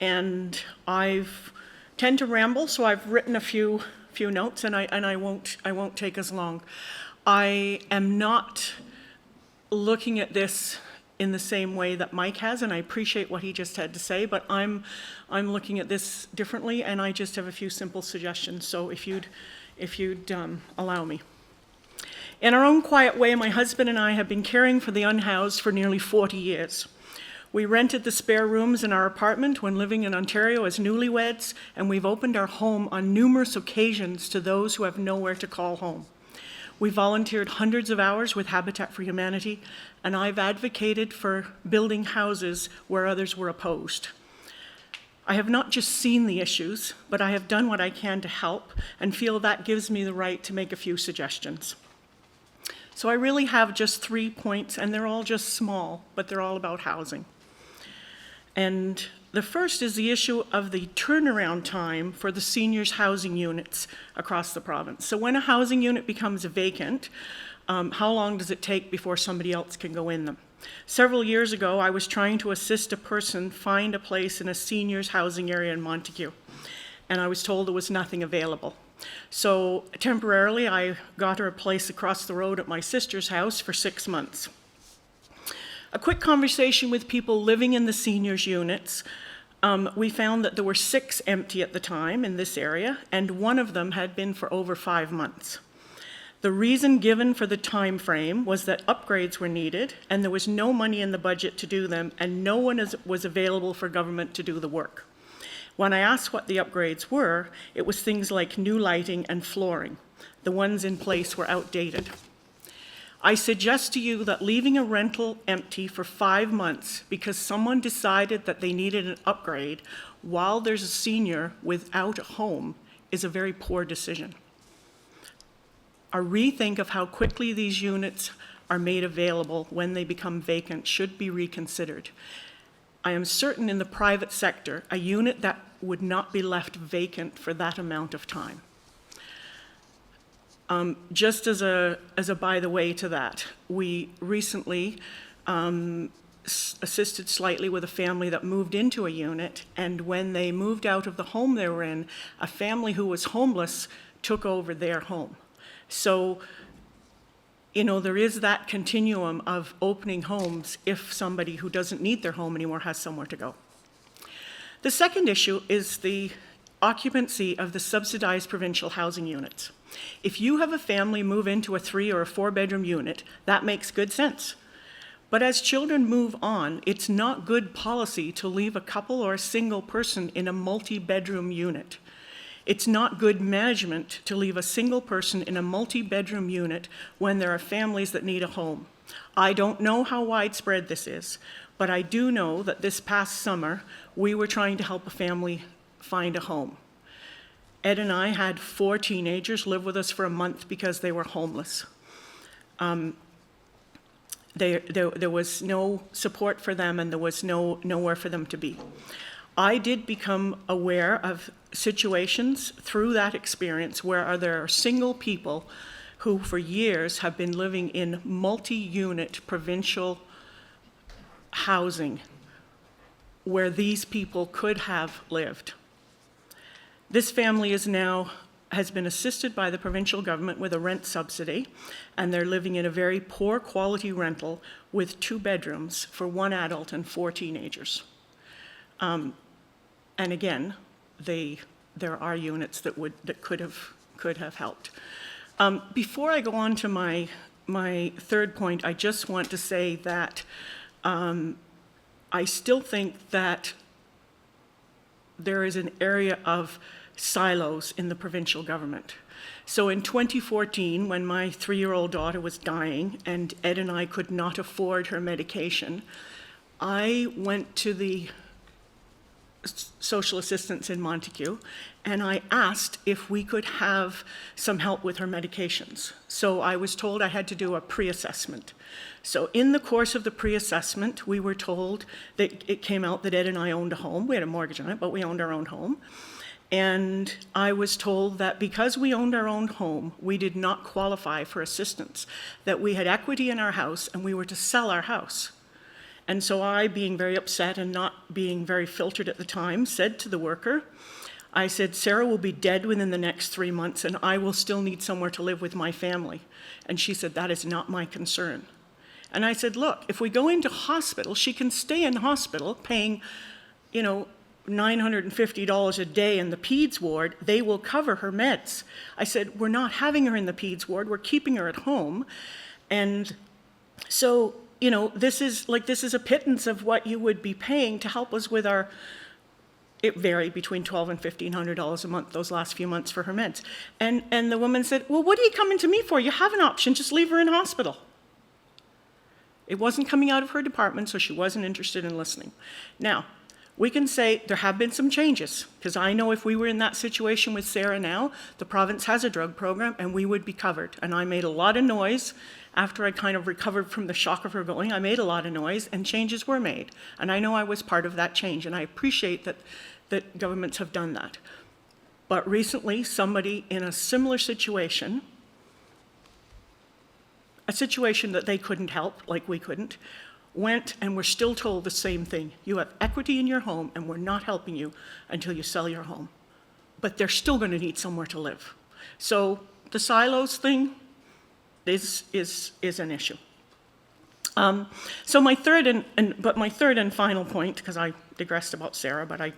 And I've tend to ramble, so I've written a few notes, and I won't take as long. I am not looking at this in the same way that Mike has, and I appreciate what he just had to say, but I'm looking at this differently, and I just have a few simple suggestions, so if you'd allow me. In our own quiet way, my husband and I have been caring for the unhoused for nearly 40 years. We rented the spare rooms in our apartment when living in Ontario as newlyweds, and we've opened our home on numerous occasions to those who have nowhere to call home. We volunteered hundreds of hours with Habitat for Humanity, and I've advocated for building houses where others were opposed. I have not just seen the issues, but I have done what I can to help and feel that gives me the right to make a few suggestions. So I really have just 3 points, and they're all just small, but they're all about housing. And the first is the issue of the turnaround time for the seniors' housing units across the province. So when a housing unit becomes vacant, how long does it take before somebody else can go in them? Several years ago, I was trying to assist a person find a place in a seniors' housing area in Montague, and I was told there was nothing available. So temporarily, I got her a place across the road at my sister's house for 6 months. A quick conversation with people living in the seniors' units, we found that there were 6 empty at the time in this area, and one of them had been for over 5 months. The reason given for the time frame was that upgrades were needed, and there was no money in the budget to do them, and no one was available for government to do the work. When I asked what the upgrades were, it was things like new lighting and flooring. The ones in place were outdated. I suggest to you that leaving a rental empty for 5 months because someone decided that they needed an upgrade while there's a senior without a home is a very poor decision. A rethink of how quickly these units are made available when they become vacant should be reconsidered. I am certain in the private sector, a unit that would not be left vacant for that amount of time. Just as a by the way to that, we recently assisted slightly with a family that moved into a unit, and when they moved out of the home they were in, a family who was homeless took over their home. So, you know, there is that continuum of opening homes if somebody who doesn't need their home anymore has somewhere to go. The second issue is the occupancy of the subsidized provincial housing units. If you have a family move into a 3 or a 4-bedroom unit, that makes good sense. But as children move on, it's not good policy to leave a couple or a single person in a multi-bedroom unit. It's not good management to leave a single person in a multi-bedroom unit when there are families that need a home. I don't know how widespread this is, but I do know that this past summer, we were trying to help a family find a home. Ed and I had 4 teenagers live with us for a month because they were homeless. There was no support for them, and there was nowhere for them to be. I did become aware of situations through that experience where there are single people who for years have been living in multi-unit provincial housing where these people could have lived. This family has been assisted by the provincial government with a rent subsidy, and they're living in a very poor quality rental with 2 bedrooms for 1 adult and 4 teenagers. And again, there are units that could have helped. Before I go on to my third point, I just want to say that I still think that there is an area of silos in the provincial government. So in 2014, when my 3-year-old daughter was dying and Ed and I could not afford her medication, I went to the social assistance in Montague and I asked if we could have some help with her medications. So I was told I had to do a pre-assessment. So in the course of the pre-assessment, we were told that it came out that Ed and I owned a home. We had a mortgage on it, but we owned our own home. And I was told that because we owned our own home, we did not qualify for assistance, that we had equity in our house and we were to sell our house. And so I, being very upset and not being very filtered at the time, said to the worker, I said, Sarah will be dead within the next 3 months and I will still need somewhere to live with my family. And she said, that is not my concern. And I said, look, if we go into hospital, she can stay in hospital paying, $950 a day in the peds ward. They will cover her meds. I said, we're not having her in the peds ward. We're keeping her at home. And so, this is a pittance of what you would be paying to help us with it varied between $1,200 and $1,500 a month those last few months for her meds. And the woman said, well, what are you coming to me for? You have an option, just leave her in hospital. It wasn't coming out of her department, so she wasn't interested in listening. Now, we can say there have been some changes, because I know if we were in that situation with Sarah now, the province has a drug program and we would be covered. And I made a lot of noise after I kind of recovered from the shock of her going. I made a lot of noise and changes were made. And I know I was part of that change, and I appreciate that governments have done that. But recently, somebody in a similar situation, a situation that they couldn't help, like we couldn't, went and were still told the same thing. You have equity in your home and we're not helping you until you sell your home. But they're still going to need somewhere to live. So the silos thing is an issue. So my third and final point, because I digressed about Sarah, but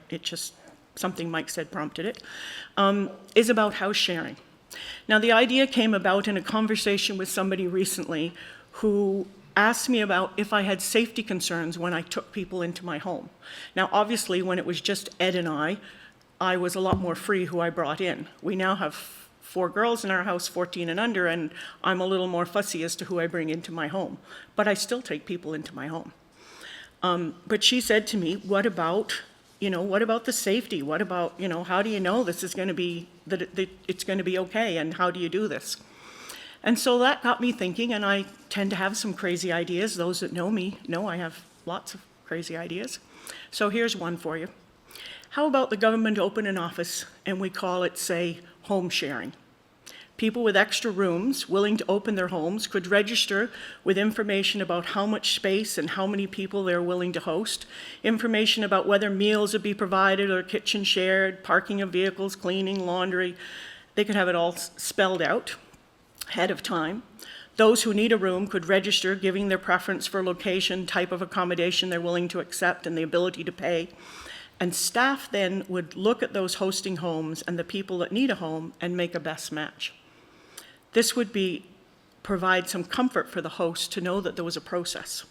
something Mike said prompted it, is about house sharing. Now the idea came about in a conversation with somebody recently who asked me about if I had safety concerns when I took people into my home. Now, obviously, when it was just Ed and I was a lot more free who I brought in. We now have 4 girls in our house, 14 and under, and I'm a little more fussy as to who I bring into my home. But I still take people into my home. But she said to me, what about the safety? What about, how do you know this is going to be, that it's going to be okay, and how do you do this? And so that got me thinking, and I tend to have some crazy ideas. Those that know me know I have lots of crazy ideas. So here's one for you. How about the government open an office and we call it, say, home sharing? People with extra rooms willing to open their homes could register with information about how much space and how many people they're willing to host, information about whether meals would be provided or kitchen shared, parking of vehicles, cleaning, laundry. They could have it all spelled out ahead of time. Those who need a room could register, giving their preference for location, type of accommodation they're willing to accept, and the ability to pay. And staff then would look at those hosting homes and the people that need a home and make a best match. This would provide some comfort for the host to know that there was a process.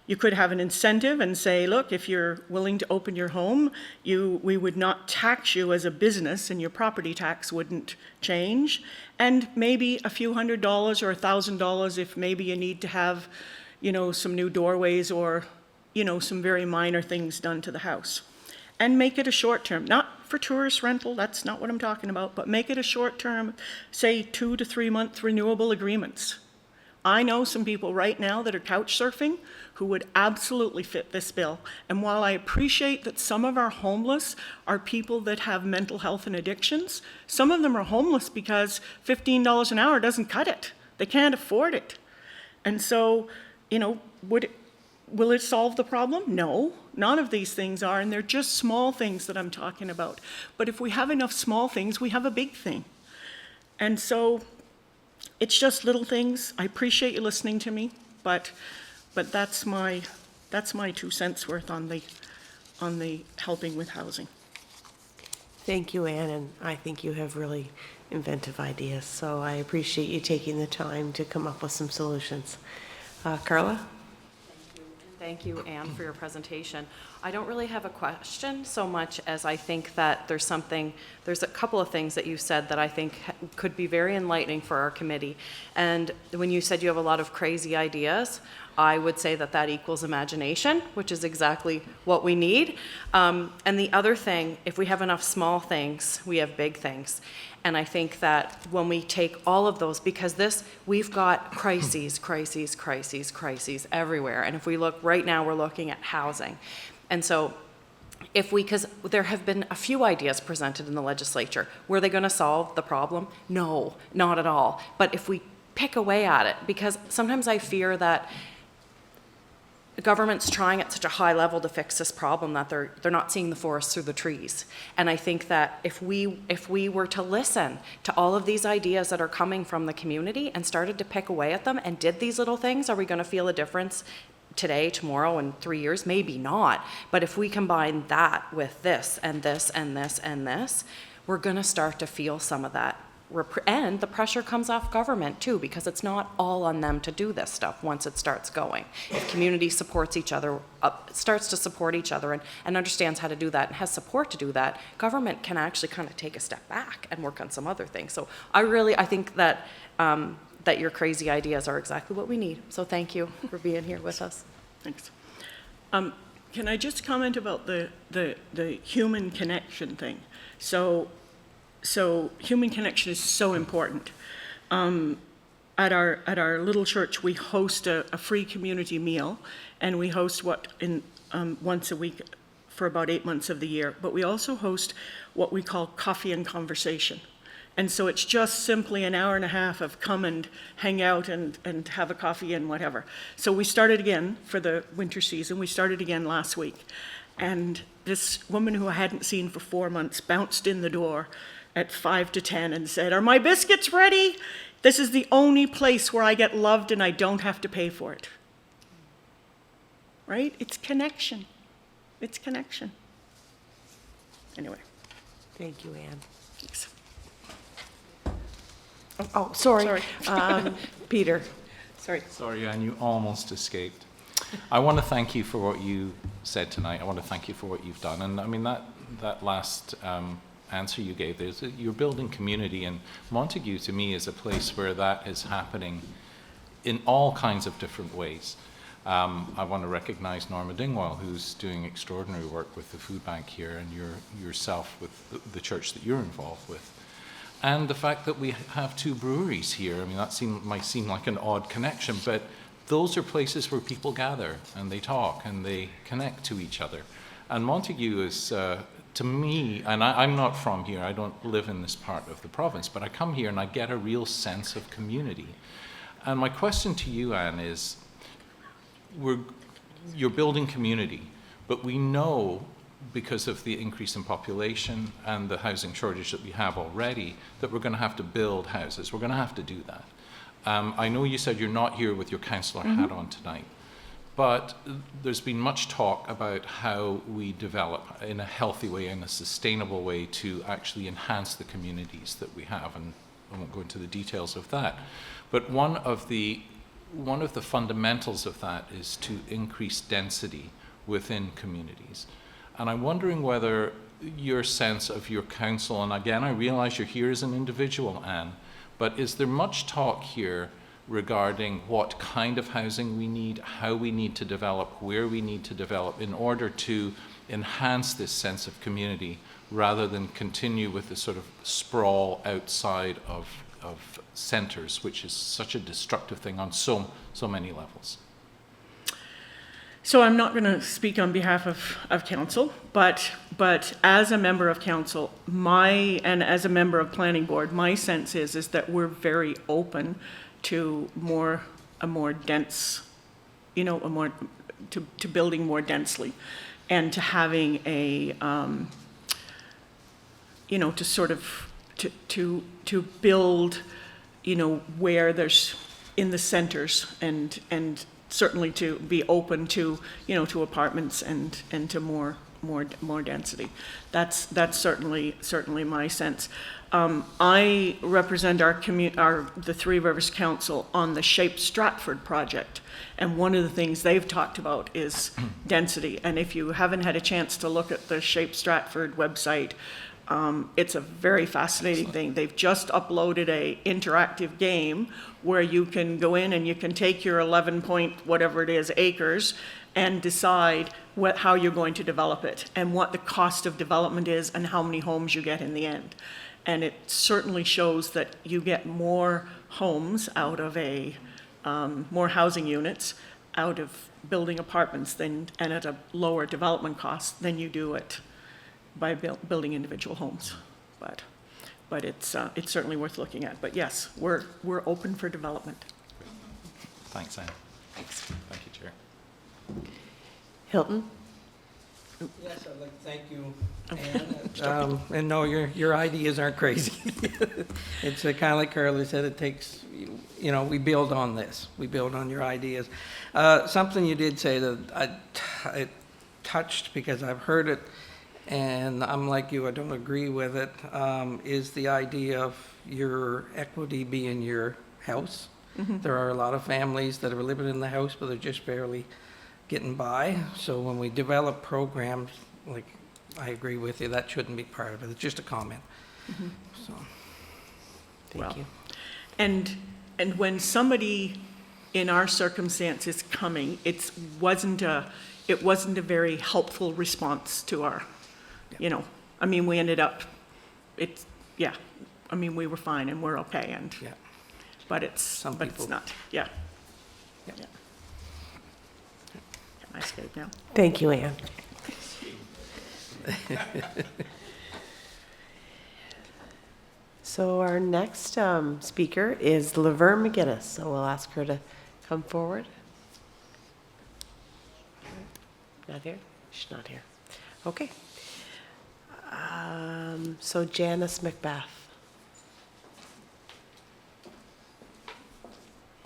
You could have an incentive and say, look, if you're willing to open your home, we would not tax you as a business and your property tax wouldn't change. And maybe a few $100s or $1,000 if maybe you need to have, some new doorways or, some very minor things done to the house. And make it a short term, not for tourist rental, that's not what I'm talking about, but make it a short term, say 2 to 3 month renewable agreements. I know some people right now that are couch surfing who would absolutely fit this bill. And while I appreciate that some of our homeless are people that have mental health and addictions, some of them are homeless because $15 an hour doesn't cut it. They can't afford it. And so, will it solve the problem? No, none of these things are, and they're just small things that I'm talking about. But if we have enough small things, we have a big thing. And so it's just little things. I appreciate you listening to me, but that's my 2 cents worth on the helping with housing. Thank you, Anne, and I think you have really inventive ideas, so I appreciate you taking the time to come up with some solutions. Carla? Thank you, Anne, for your presentation. I don't really have a question so much as I think that there's a couple of things that you said that I think could be very enlightening for our committee. And when you said you have a lot of crazy ideas, I would say that equals imagination, which is exactly what we need. And the other thing, if we have enough small things, we have big things. And I think that when we take all of those, because we've got crises everywhere. And if we look right now, we're looking at housing. And so because there have been a few ideas presented in the legislature, were they going to solve the problem? No, not at all. But if we pick away at it, because sometimes I fear that the government's trying at such a high level to fix this problem that they're not seeing the forest through the trees. And I think that if we were to listen to all of these ideas that are coming from the community and started to pick away at them and did these little things, are we going to feel a difference today, tomorrow, and 3 years? Maybe not. But if we combine that with this and this and this and this, we're going to start to feel some of that. And the pressure comes off government too, because it's not all on them to do this stuff once it starts going. If community supports each other, starts to support each other and understands how to do that and has support to do that, government can actually kind of take a step back and work on some other things. So I think that that your crazy ideas are exactly what we need. So thank you for being here with us. Thanks. Can I just comment about the human connection thing? So human connection is so important. At our little church, we host a free community meal, and we host once a week for about 8 months of the year. But we also host what we call coffee and conversation. And so it's just simply an hour and a half of come and hang out and have a coffee and whatever. So we started again for the winter season. We started again last week. And this woman who I hadn't seen for 4 months bounced in the door at 5 to 10 and said, "Are my biscuits ready? This is the only place where I get loved and I don't have to pay for it." Right? It's connection. It's connection. Anyway. Thank you, Anne. Thanks. Oh, sorry. Peter. Sorry. Sorry, Anne, you almost escaped. I want to thank you for what you said tonight. I want to thank you for what you've done. And I mean, that last answer you gave, you're building community, and Montague to me is a place where that is happening in all kinds of different ways. I want to recognize Norma Dingwall, who's doing extraordinary work with the food bank here, and yourself with the church that you're involved with. And the fact that we have 2 breweries here, I mean, that might seem like an odd connection, but those are places where people gather and they talk and they connect to each other. And Montague is, to me, and I'm not from here, I don't live in this part of the province, but I come here and I get a real sense of community. And my question to you, Anne, is you're building community, but we know, because of the increase in population and the housing shortage that we have already, that we're going to have to build houses. We're going to have to do that. I know you said you're not here with your councillor hat on tonight, but there's been much talk about how we develop in a healthy way, in a sustainable way, to actually enhance the communities that we have, and I won't go into the details of that. But one of the fundamentals of that is to increase density within communities. And I'm wondering whether your sense of your council, and again, I realize you're here as an individual, Anne, but is there much talk here regarding what kind of housing we need, how we need to develop, where we need to develop in order to enhance this sense of community rather than continue with this sort of sprawl outside of centres, which is such a destructive thing on so many levels? So I'm not going to speak on behalf of council, but as a member of council, and as a member of planning board, my sense is that we're very open to a more dense, to building more densely, and to having a, to sort of to build, where there's in the centers and certainly to be open to, to apartments and to more density. That's certainly my sense. I represent the Three Rivers Council on the Shape Stratford project, and one of the things they've talked about is density. And if you haven't had a chance to look at the Shape Stratford website, it's a very fascinating thing. They've just uploaded a interactive game where you can go in and you can take your 11 point whatever it is acres and decide how you're going to develop it and what the cost of development is and how many homes you get in the end. And it certainly shows that you get more homes out of more housing units out of building apartments and at a lower development cost than you do it by building individual homes. But it's certainly worth looking at. But yes, we're open for development. Thanks, Anne. Thanks. Thank you, Chair. Hilton? Yes, I'd like to thank you, Anne. And no, your ideas aren't crazy. It's kind of like Carly said, it takes, we build on this. We build on your ideas. Something you did say that I touched because I've heard it, and I'm like you, I don't agree with it, is the idea of your equity being your house. Mm-hmm. There are a lot of families that are living in the house, but they're just barely getting by. So when we develop programs, like, I agree with you, that shouldn't be part of it. It's just a comment. Mm-hmm. So, Thank you. And when somebody in our circumstance is coming, it wasn't a very helpful response to our, we ended up, we were fine and we're okay, and yeah. but it's not. Yeah. Yeah. Yeah. Can I escape now? Thank you, Anne. So our next speaker is Laverne McGinnis. So we'll ask her to come forward. Not here? She's not here. Okay. So Janice McBath.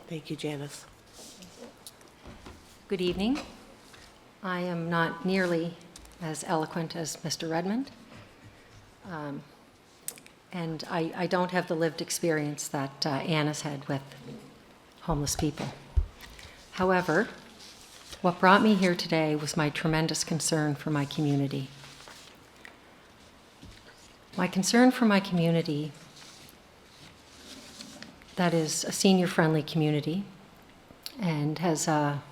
Thank you, Janice. Good evening. I am not nearly as eloquent as Mr. Redmond, and I don't have the lived experience that Anne has had with homeless people. However, what brought me here today was my tremendous concern for my community. My concern for my community, that is a senior-friendly community and has a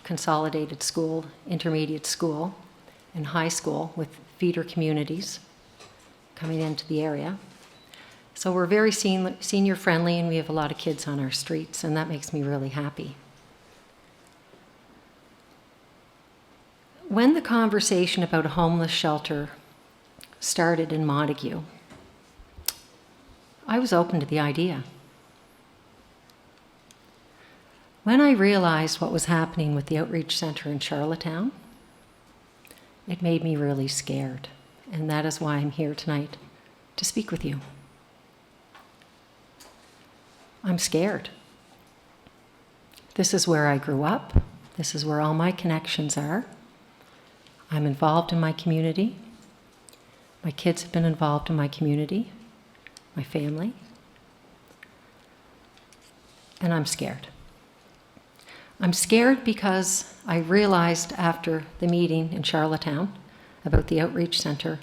consolidated school, intermediate school, and high school with feeder communities coming into the area. So we're very senior-friendly, and we have a lot of kids on our streets, and that makes me really happy. When the conversation about a homeless shelter started in Montague, I was open to the idea. When I realized what was happening with the outreach center in Charlottetown, it made me really scared. And that is why I'm here tonight, to speak with you. I'm scared. This is where I grew up. This is where all my connections are. I'm involved in my community. My kids have been involved in my community, my family. And I'm scared. I'm scared because I realized after the meeting in Charlottetown about the outreach center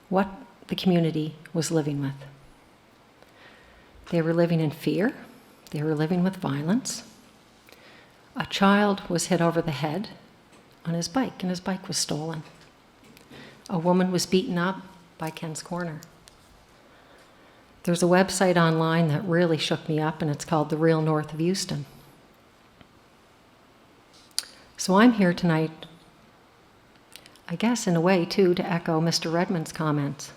what the community was living with. They were living in fear. They were living with violence. A child was hit over the head on his bike, and his bike was stolen. A woman was beaten up by Ken's Corner. There's a website online that really shook me up, and it's called The Real North of Houston. So I'm here tonight, I guess in a way too, to echo Mr. Redmond's comments.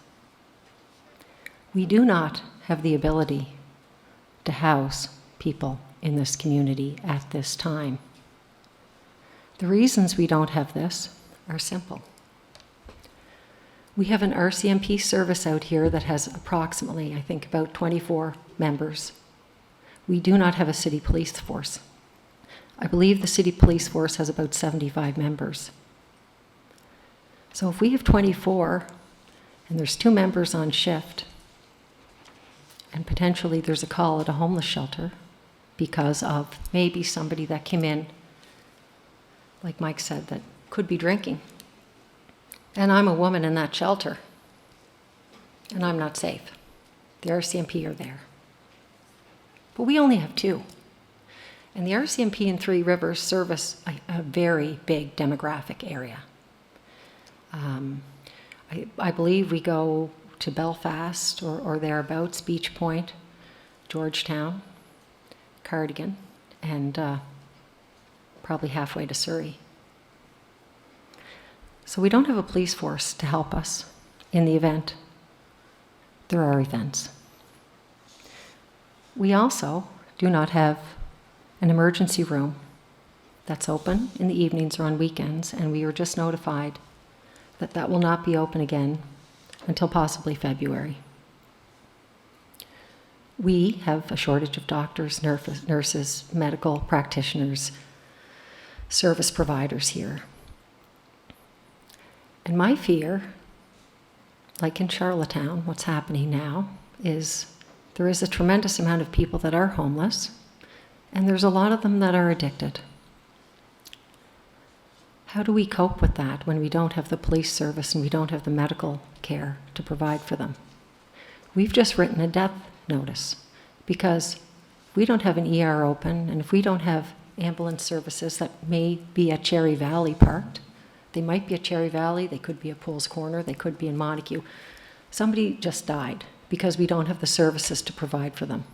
We do not have the ability to house people in this community at this time. The reasons we don't have this are simple. We have an RCMP service out here that has approximately, I think, about 24 members. We do not have a city police force. I believe the city police force has about 75 members. So if we have 24, and there's 2 members on shift, and potentially there's a call at a homeless shelter because of maybe somebody that came in, like Mike said, that could be drinking. And I'm a woman in that shelter, and I'm not safe. The RCMP are there. But we only have 2. And the RCMP in Three Rivers service a very big demographic area. I believe we go to Belfast or thereabouts, Beach Point, Georgetown, Cardigan, and probably halfway to Surrey. So we don't have a police force to help us in the event there are events. We also do not have an emergency room that's open in the evenings or on weekends, and we were just notified that that will not be open again until possibly February. We have a shortage of doctors, nurses, medical practitioners, service providers here. And my fear, like in Charlottetown, what's happening now is there is a tremendous amount of people that are homeless, and there's a lot of them that are addicted. How do we cope with that when we don't have the police service and we don't have the medical care to provide for them? We've just written a death notice because we don't have an ER open, and if we don't have ambulance services that may be at Cherry Valley parked, they might be at Cherry Valley, they could be at Pools Corner, they could be in Montague. Somebody just died because we don't have the services to provide for them.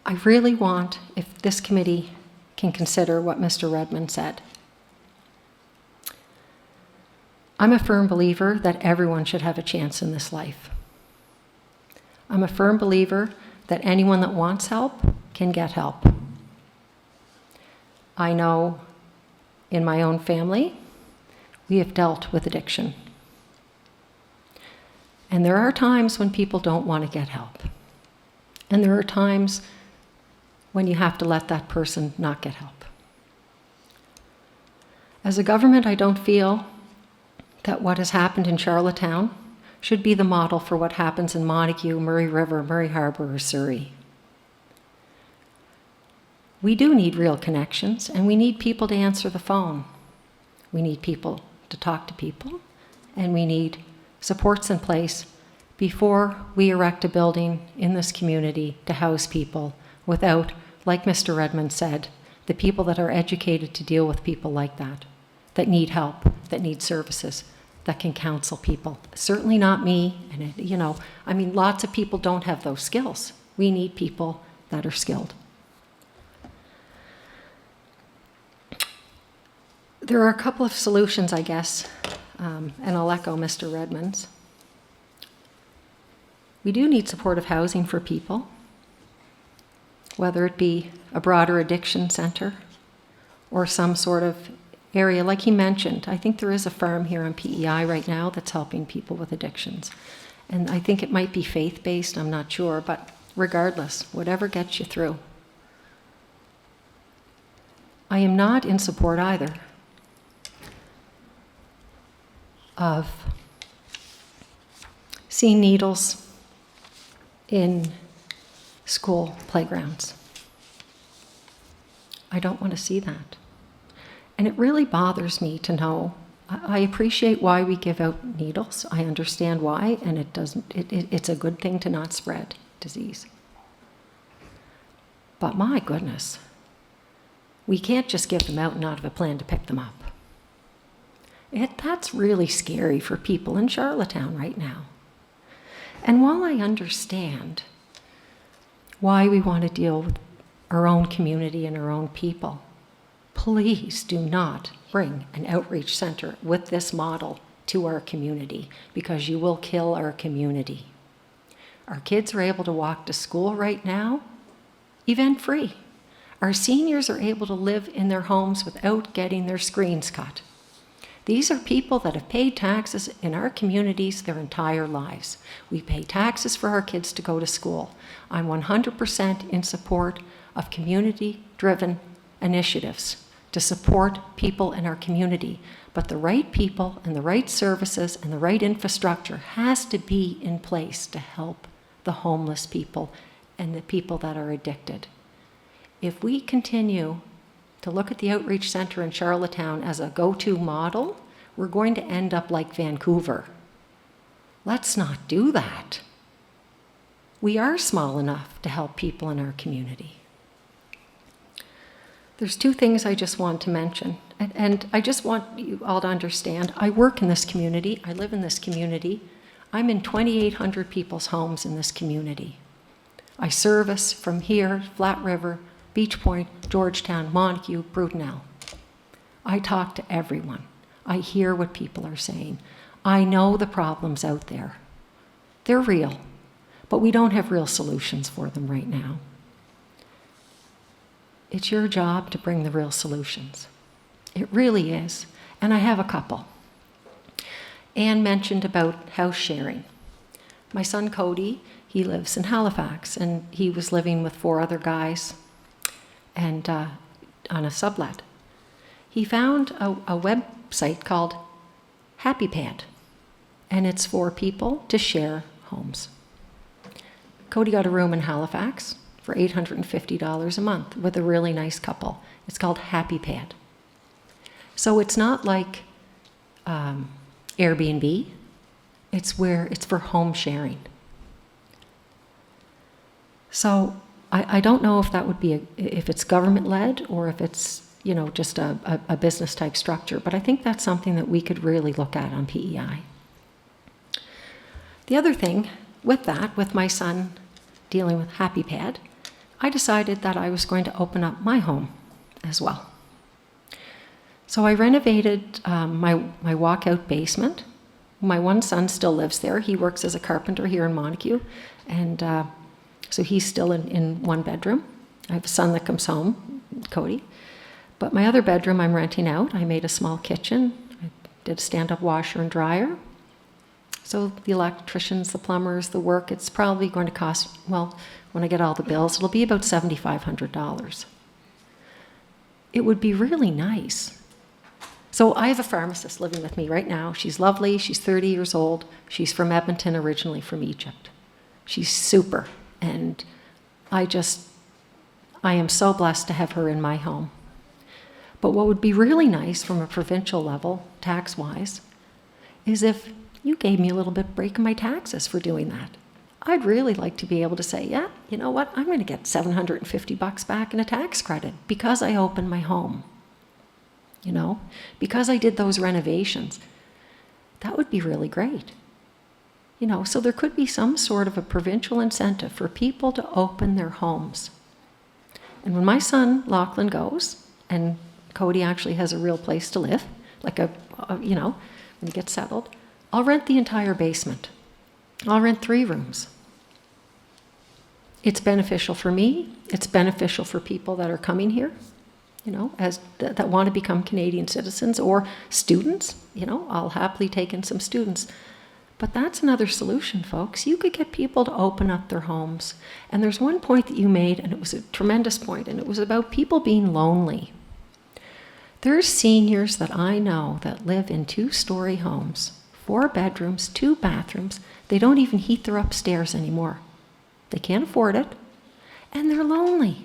I really want, if this committee can consider what Mr. Redmond said. I'm a firm believer that everyone should have a chance in this life. I'm a firm believer that anyone that wants help can get help. I know in my own family, we have dealt with addiction. And there are times when people don't want to get help. And there are times when you have to let that person not get help. As a government, I don't feel that what has happened in Charlottetown should be the model for what happens in Montague, Murray River, Murray Harbor, or Surrey. We do need real connections, and we need people to answer the phone. We need people to talk to people, and we need supports in place before we erect a building in this community to house people without, like Mr. Redmond said, the people that are educated to deal with people like that need help, that need services, that can counsel people. Certainly not me, and lots of people don't have those skills. We need people that are skilled. There are a couple of solutions, I guess, and I'll echo Mr. Redmond's. We do need supportive housing for people, whether it be a broader addiction center or some sort of area, like he mentioned. I think there is a farm here on PEI right now that's helping people with addictions. And I think it might be faith-based, I'm not sure, but regardless, whatever gets you through. I am not in support either of seeing needles in school playgrounds. I don't want to see that. And it really bothers me to know. I appreciate why we give out needles. I understand why, and it's a good thing to not spread disease. But my goodness, we can't just give them out and not have a plan to pick them up. That's really scary for people in Charlottetown right now. And while I understand why we want to deal with our own community and our own people, please do not bring an outreach center with this model to our community, because you will kill our community. Our kids are able to walk to school right now, event-free. Our seniors are able to live in their homes without getting their screens cut. These are people that have paid taxes in our communities their entire lives. We pay taxes for our kids to go to school. I'm 100% in support of community-driven initiatives to support people in our community. But the right people and the right services and the right infrastructure has to be in place to help the homeless people and the people that are addicted. If we continue to look at the outreach center in Charlottetown as a go-to model, we're going to end up like Vancouver. Let's not do that. We are small enough to help people in our community. There's two things I just want to mention, and I just want you all to understand. I work in this community, I live in this community. I'm in 2,800 people's homes in this community. I service from here, Flat River, Beach Point, Georgetown, Montague, Brudenell. I talk to everyone. I hear what people are saying. I know the problems out there. They're real, but we don't have real solutions for them right now. It's your job to bring the real solutions. It really is. And I have a couple. Anne mentioned about house sharing. My son Cody, he lives in Halifax, and he was living with 4 other guys and on a sublet. He found a website called HappyPad, and it's for people to share homes. Cody got a room in Halifax for $850 a month with a really nice couple. It's called HappyPad. So it's not like Airbnb. It's for home sharing. So I don't know if that would be if it's government-led or if it's just a business-type structure, but I think that's something that we could really look at on PEI. The other thing with my son dealing with HappyPad, I decided that I was going to open up my home as well. So I renovated my walkout basement. My one son still lives there. He works as a carpenter here in Montague, and so he's still in one bedroom. I have a son that comes home, Cody. But my other bedroom I'm renting out. I made a small kitchen. I did a stand-up washer and dryer. So the electricians, the plumbers, the work, it's probably going to cost, well, when I get all the bills, it'll be about $7,500. It would be really nice. So I have a pharmacist living with me right now. She's lovely. She's 30 years old. She's from Edmonton, originally from Egypt. She's super. And I am so blessed to have her in my home. But what would be really nice from a provincial level, tax-wise, is if you gave me a little bit break in my taxes for doing that. I'd really like to be able to say, yeah, you know what, I'm going to get $750 back in a tax credit because I opened my home. Because I did those renovations. That would be really great. So there could be some sort of a provincial incentive for people to open their homes. And when my son, Lachlan, goes and Cody actually has a real place to live, like when he gets settled. I'll rent the entire basement. I'll rent 3 rooms. It's beneficial for me. It's beneficial for people that are coming here, that want to become Canadian citizens or students. I'll happily take in some students. But that's another solution, folks. You could get people to open up their homes. And there's one point that you made, and it was a tremendous point, and it was about people being lonely. There's seniors that I know that live in 2-story homes, 4 bedrooms, 2 bathrooms. They don't even heat their upstairs anymore. They can't afford it, and they're lonely.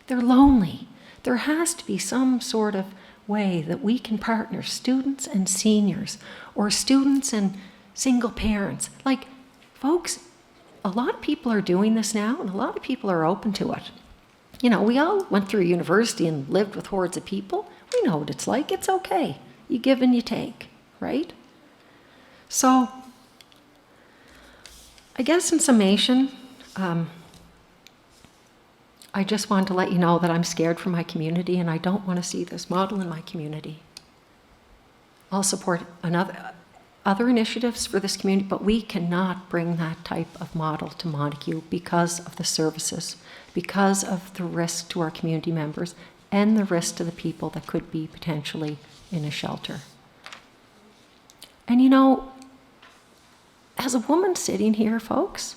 They're lonely. There has to be some sort of way that we can partner students and seniors, or students and single parents. Like, folks, a lot of people are doing this now, and a lot of people are open to it. We all went through university and lived with hordes of people. We know what it's like. It's okay. You give and you take, right? So, I guess in summation, I just want to let you know that I'm scared for my community, and I don't want to see this model in my community. I'll support other initiatives for this community, but we cannot bring that type of model to Montague because of the services, because of the risk to our community members, and the risk to the people that could be potentially in a shelter. And as a woman sitting here, folks,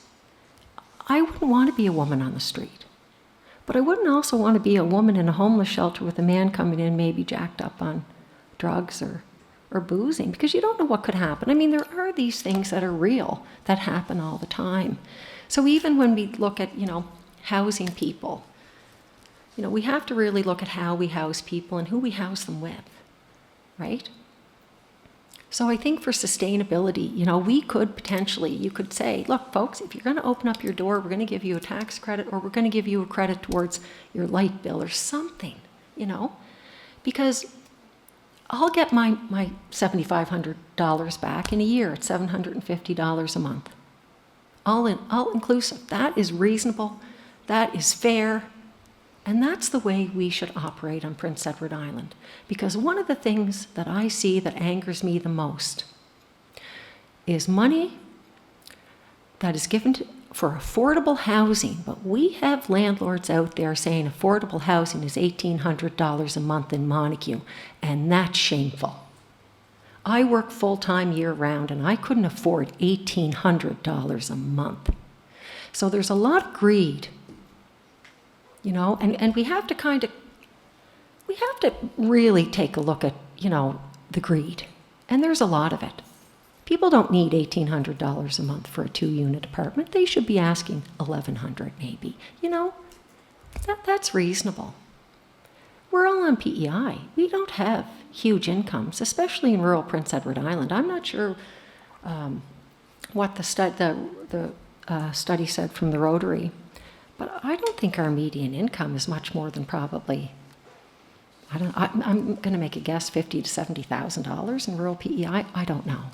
I wouldn't want to be a woman on the street. But I wouldn't also want to be a woman in a homeless shelter with a man coming in maybe jacked up on drugs or boozing, because you don't know what could happen. I mean, there are these things that are real that happen all the time. So even when we look at, housing people, we have to really look at how we house people and who we house them with, right? So I think for sustainability, we could potentially, you could say, look, folks, if you're going to open up your door, we're going to give you a tax credit, or we're going to give you a credit towards your light bill or something, because I'll get my $7,500 back in a year at $750 a month. All inclusive. That is reasonable. That is fair. And that's the way we should operate on Prince Edward Island. Because one of the things that I see that angers me the most is money that is given for affordable housing. But we have landlords out there saying affordable housing is $1,800 a month in Montague, and that's shameful. I work full-time year-round, and I couldn't afford $1,800 a month. So there's a lot of greed. And we have to really take a look at, the greed. And there's a lot of it. People don't need $1,800 a month for a 2-unit apartment. They should be asking $1,100 maybe. That's reasonable. We're all on PEI. We don't have huge incomes, especially in rural Prince Edward Island. I'm not sure what the study said from the Rotary, but I don't think our median income is much more than probably, I'm going to make a guess, $50,000 to $70,000 in rural PEI. I don't know.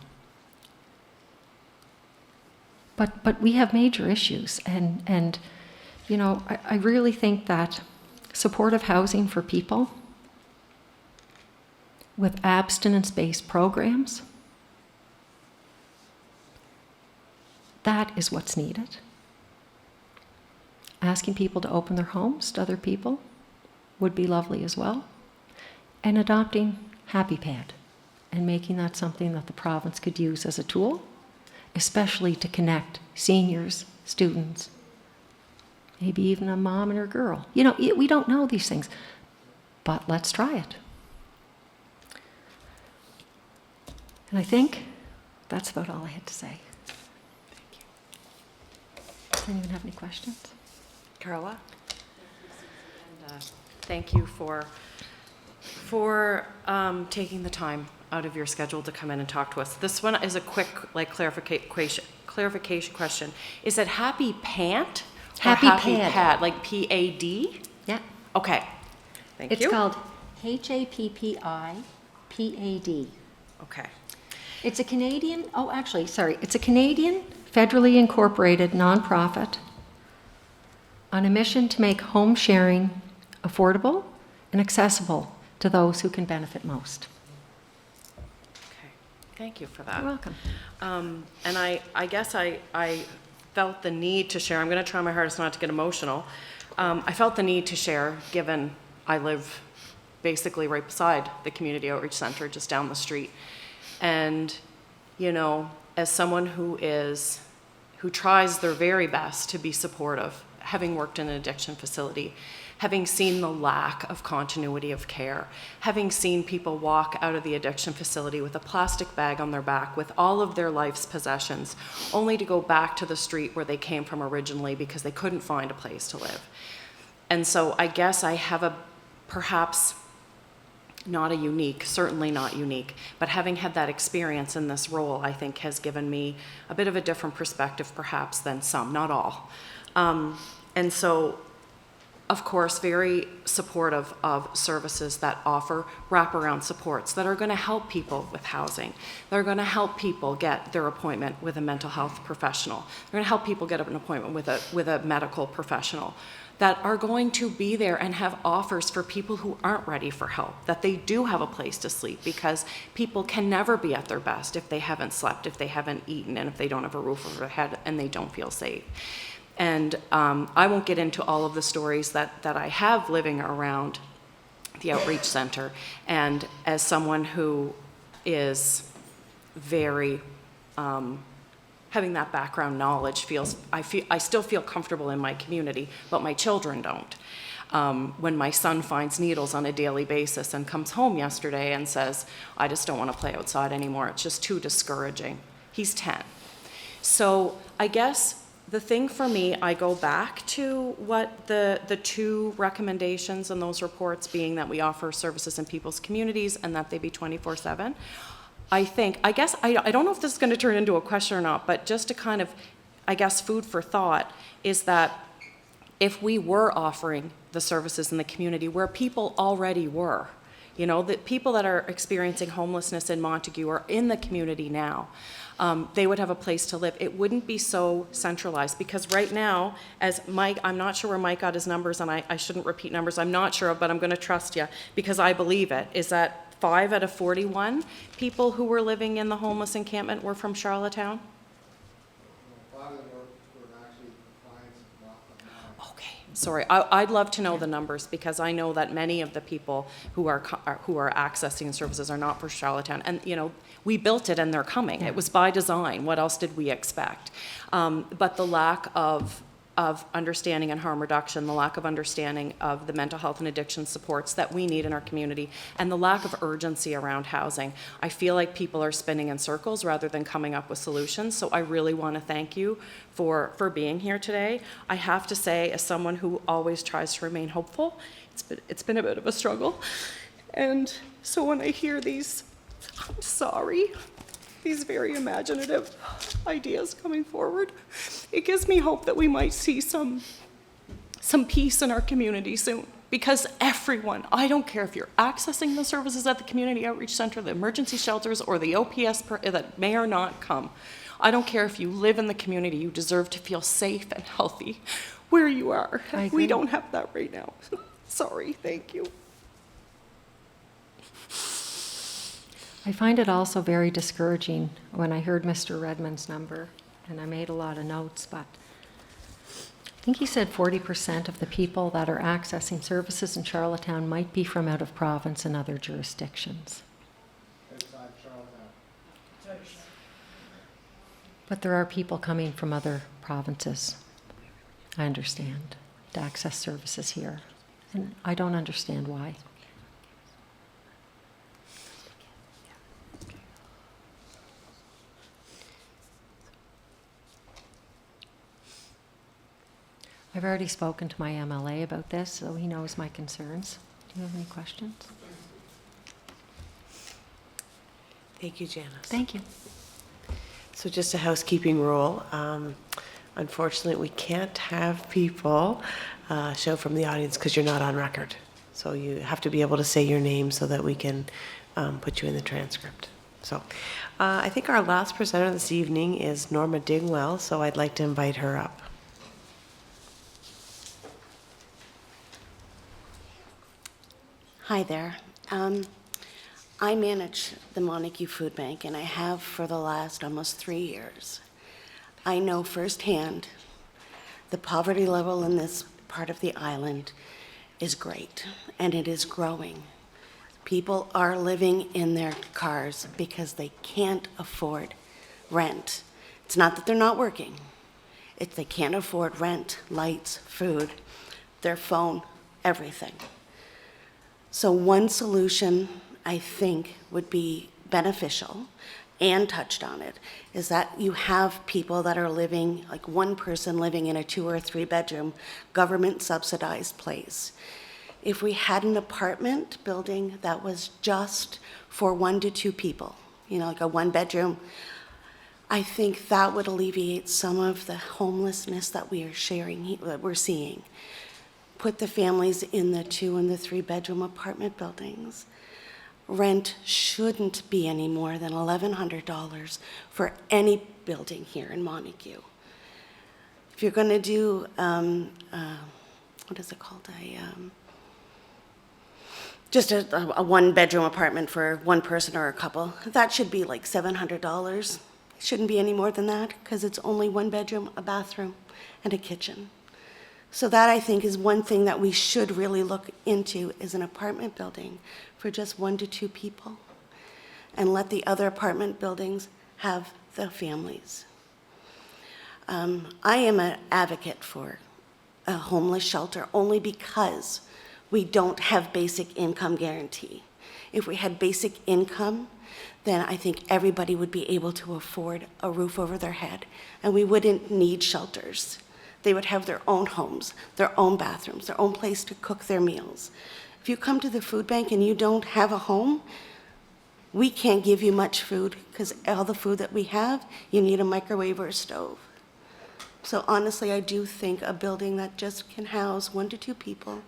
But we have major issues, and I really think that supportive housing for people with abstinence-based programs, that is what's needed. Asking people to open their homes to other people would be lovely as well. And adopting Happy Pad and making that something that the province could use as a tool, especially to connect seniors, students, maybe even a mom and her girl. We don't know these things, but let's try it. And I think that's about all I had to say. Thank you. Does anyone have any questions? Carla? Thank you for taking the time out of your schedule to come in and talk to us. This one is a quick clarification question. Is it Happy Pant? Happy Pad. Pad. Like P-A-D? Yeah. Okay. Thank you. It's called HAPPI-PAD. Okay. It's a Canadian, it's a Canadian federally incorporated nonprofit on a mission to make home sharing affordable and accessible to those who can benefit most. Okay, thank you for that. You're welcome. And I guess I felt the need to share, I'm going to try my hardest not to get emotional. I felt the need to share, given I live basically right beside the Community Outreach Center, just down the street. And, you know, as someone who tries their very best to be supportive, having worked in an addiction facility, having seen the lack of continuity of care, having seen people walk out of the addiction facility with a plastic bag on their back with all of their life's possessions, only to go back to the street where they came from originally because they couldn't find a place to live. And so I guess I have a, perhaps not a unique, certainly not unique, but having had that experience in this role, I think has given me a bit of a different perspective perhaps than some, not all. And so, of course, very supportive of services that offer wraparound supports that are going to help people with housing. They're going to help people get their appointment with a mental health professional. They're going to help people get an appointment with a medical professional, that are going to be there and have offers for people who aren't ready for help, that they do have a place to sleep, because people can never be at their best if they haven't slept, if they haven't eaten, and if they don't have a roof over their head and they don't feel safe. And I won't get into all of the stories that I have living around the Outreach Center. And as someone who is very, having that background knowledge, I still feel comfortable in my community, but my children don't. When my son finds needles on a daily basis and comes home yesterday and says, I just don't want to play outside anymore, it's just too discouraging. He's 10. So I guess the thing for me, I go back to what the two recommendations in those reports being that we offer services in people's communities and that they be 24/7. I don't know if this is going to turn into a question or not, but just to kind of, I guess, food for thought is that if we were offering the services in the community where people already were, you know, the people that are experiencing homelessness in Montague are in the community now. They would have a place to live. It wouldn't be so centralized, because right now, as Mike, I'm not sure where Mike got his numbers, and I shouldn't repeat numbers, I'm not sure, but I'm going to trust you because I believe it, is that 5 out of 41 people who were living in the homeless encampment were from Charlottetown? 5 of them were actually clients, not mine. Okay, sorry. I'd love to know the numbers, because I know that many of the people who are accessing services are not for Charlottetown. And, you know, we built it and they're coming. It was by design. What else did we expect? But the lack of understanding and harm reduction, the lack of understanding of the mental health and addiction supports that we need in our community, and the lack of urgency around housing. I feel like people are spinning in circles rather than coming up with solutions. So I really want to thank you for being here today. I have to say, as someone who always tries to remain hopeful, it's been a bit of a struggle. And so when I hear these, I'm sorry, these very imaginative ideas coming forward, it gives me hope that we might see some peace in our community soon. Because everyone, I don't care if you're accessing the services at the Community Outreach Center, the emergency shelters, or the OPS that may or not come. I don't care if you live in the community, you deserve to feel safe and healthy where you are. I agree. We don't have that right now. Sorry, thank you. I find it also very discouraging when I heard Mr. Redmond's number, and I made a lot of notes, but I think he said 40% of the people that are accessing services in Charlottetown might be from out of province and other jurisdictions. Outside Charlottetown. But there are people coming from other provinces, I understand, to access services here, and I don't understand why. I've already spoken to my MLA about this, so he knows my concerns. Do you have any questions? Thank you, Janice. Thank you. So just a housekeeping rule. Unfortunately, we can't have people show from the audience because you're not on record. So you have to be able to say your name so that we can put you in the transcript. So I think our last presenter this evening is Norma Dingwell, so I'd like to invite her up. Hi there. I manage the Montague Food Bank, and I have for the last almost 3 years. I know firsthand the poverty level in this part of the island is great, and it is growing. People are living in their cars because they can't afford rent. It's not that they're not working. It's they can't afford rent, lights, food, their phone, everything. So one solution I think would be beneficial, and touched on it, is that you have people that are living, like one person living in a 2 or 3 bedroom government subsidized place. If we had an apartment building that was just for 1 to 2 people, like a 1 bedroom, I think that would alleviate some of the homelessness that we're seeing. Put the families in the 2 and the 3 bedroom apartment buildings. Rent shouldn't be any more than $1,100 for any building here in Montague. If you're going to do, what is it called? Just a 1 bedroom apartment for 1 person or a couple, that should be like $700. It shouldn't be any more than that because it's only 1 bedroom, a bathroom, and a kitchen. So that, I think, is one thing that we should really look into, is an apartment building for just 1 to 2 people, and let the other apartment buildings have the families. I am an advocate for a homeless shelter only because we don't have basic income guarantee. If we had basic income, then I think everybody would be able to afford a roof over their head, and we wouldn't need shelters. They would have their own homes, their own bathrooms, their own place to cook their meals. If you come to the food bank and you don't have a home, we can't give you much food because all the food that we have, you need a microwave or a stove. So honestly, I do think a building that just can house 1 to 2 people,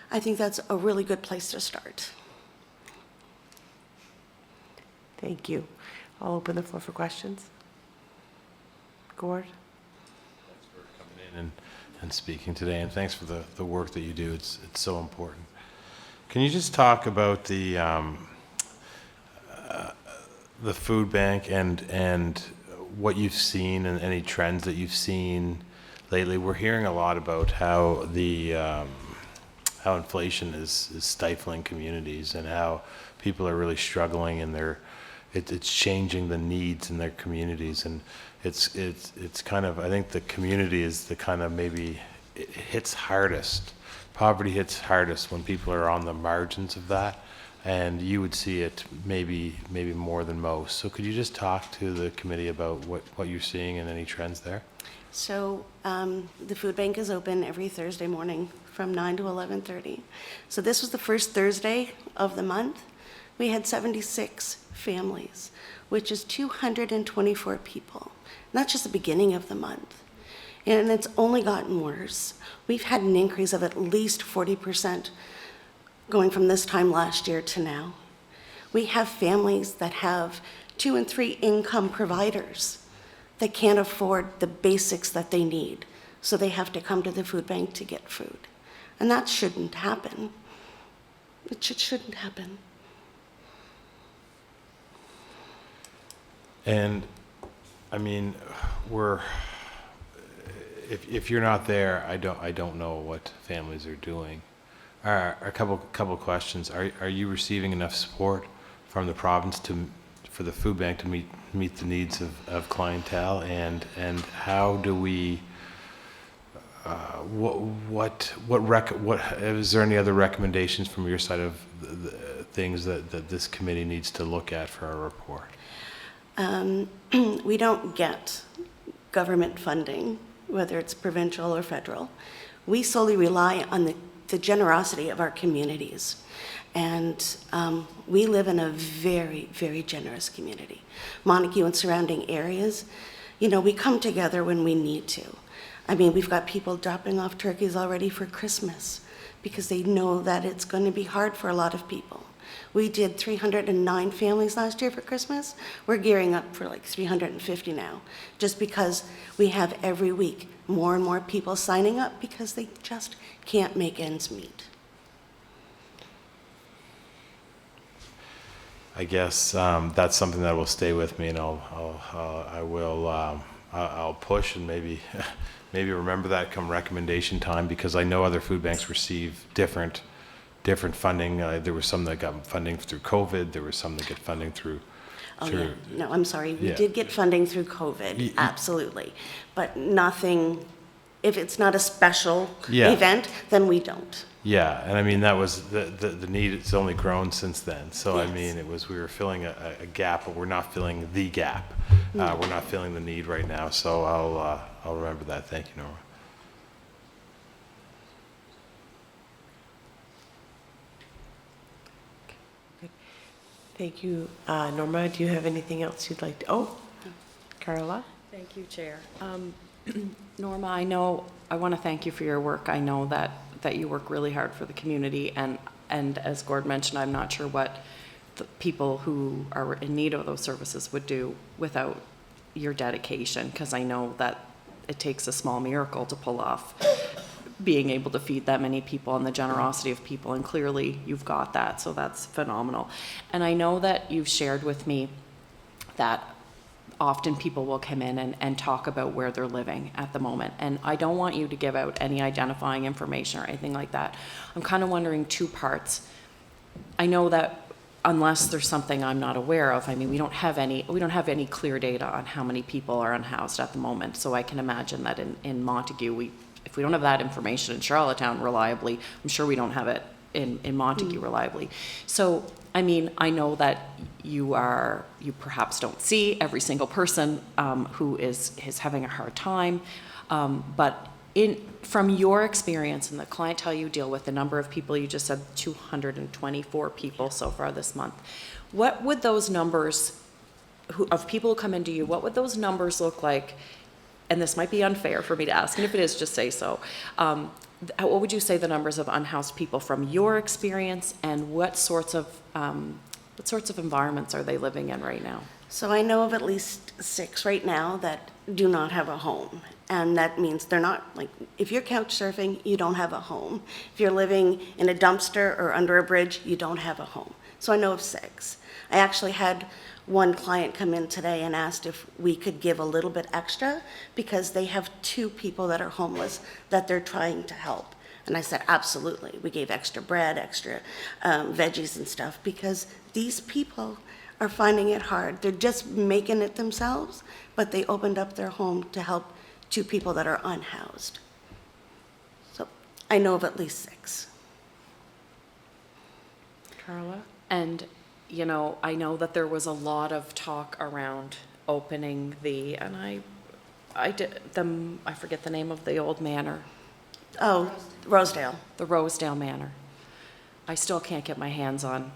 I think that's a really good place to start. Thank you. I'll open the floor for questions. Gord? And speaking today, and thanks for the work that you do. It's so important. Can you just talk about the food bank and what you've seen and any trends that you've seen lately? We're hearing a lot about how how inflation is stifling communities and how people are really struggling, and it's changing the needs in their communities, and it's kind of, I think the community is the kind of, maybe it hits hardest. Poverty hits hardest when people are on the margins of that, and you would see it maybe more than most. So could you just talk to the committee about what you're seeing and any trends there? So the food bank is open every Thursday morning from 9 to 11:30. So this was the first Thursday of the month. We had 76 families, which is 224 people. And that's just the beginning of the month. And it's only gotten worse. We've had an increase of at least 40% going from this time last year to now. We have families that have 2 and 3 income providers that can't afford the basics that they need. So they have to come to the food bank to get food. And that shouldn't happen. It shouldn't happen. And I mean, if you're not there, I don't know what families are doing. A couple questions. Are you receiving enough support from the province for the food bank to meet the needs of clientele, and how do we? Is there any other recommendations from your side of the things that this committee needs to look at for our report? We don't get government funding, whether it's provincial or federal. We solely rely on the generosity of our communities. And we live in a very, very generous community. Montague and surrounding areas, we come together when we need to. I mean, we've got people dropping off turkeys already for Christmas because they know that it's going to be hard for a lot of people. We did 309 families last year for Christmas. We're gearing up for like 350 now, just because we have every week more and more people signing up because they just can't make ends meet. I guess that's something that will stay with me, and I'll push and maybe maybe remember that come recommendation time, because I know other food banks receive different funding. There were some that got funding through COVID. There were some that get funding through. Oh, yeah. No, I'm sorry. We Yeah. did get funding through COVID, absolutely. But nothing, if it's not a special Yeah. event, then we don't. Yeah, and I mean, that was the need. It's only grown since then. So I Yes. mean, we were filling a gap, but we're not filling the gap. We're not filling the need right now. So I'll remember that. Thank you, Norma. Thank you. Norma, do you have anything else you'd like to, Carla? Thank you, Chair. Norma, I want to thank you for your work. I know that you work really hard for the community, and as Gord mentioned, I'm not sure what the people who are in need of those services would do without your dedication, because I know that it takes a small miracle to pull off being able to feed that many people and the generosity of people, and clearly you've got that, so that's phenomenal. And I know that you've shared with me that often people will come in and talk about where they're living at the moment, and I don't want you to give out any identifying information or anything like that. I'm kind of wondering two parts. I know that unless there's something I'm not aware of, I mean, we don't have any clear data on how many people are unhoused at the moment, so I can imagine that in Montague, if we don't have that information in Charlottetown reliably, I'm sure we don't have it in Montague reliably. So, I mean, I know that you perhaps don't see every single person who is having a hard time, but from your experience and the clientele you deal with, the number of people, you just said 224 people so far this month, what would those numbers of people who come into you, what would those numbers look like? And this might be unfair for me to ask, and if it is, just say so. What would you say the numbers of unhoused people from your experience, and what sorts of environments are they living in right now? So I know of at least 6 right now that do not have a home. And that means they're not, like, if you're couch surfing, you don't have a home. If you're living in a dumpster or under a bridge, you don't have a home. So I know of 6. I actually had one client come in today and asked if we could give a little bit extra because they have 2 people that are homeless that they're trying to help. And I said, absolutely. We gave extra bread, extra veggies and stuff, because these people are finding it hard. They're just making it themselves, but they opened up their home to help 2 people that are unhoused. So I know of at least 6. Carla? And, you know, I know that there was a lot of talk around opening I forget the name of the old manor. Oh, Rosedale. The Rosedale Manor. I still can't get my hands on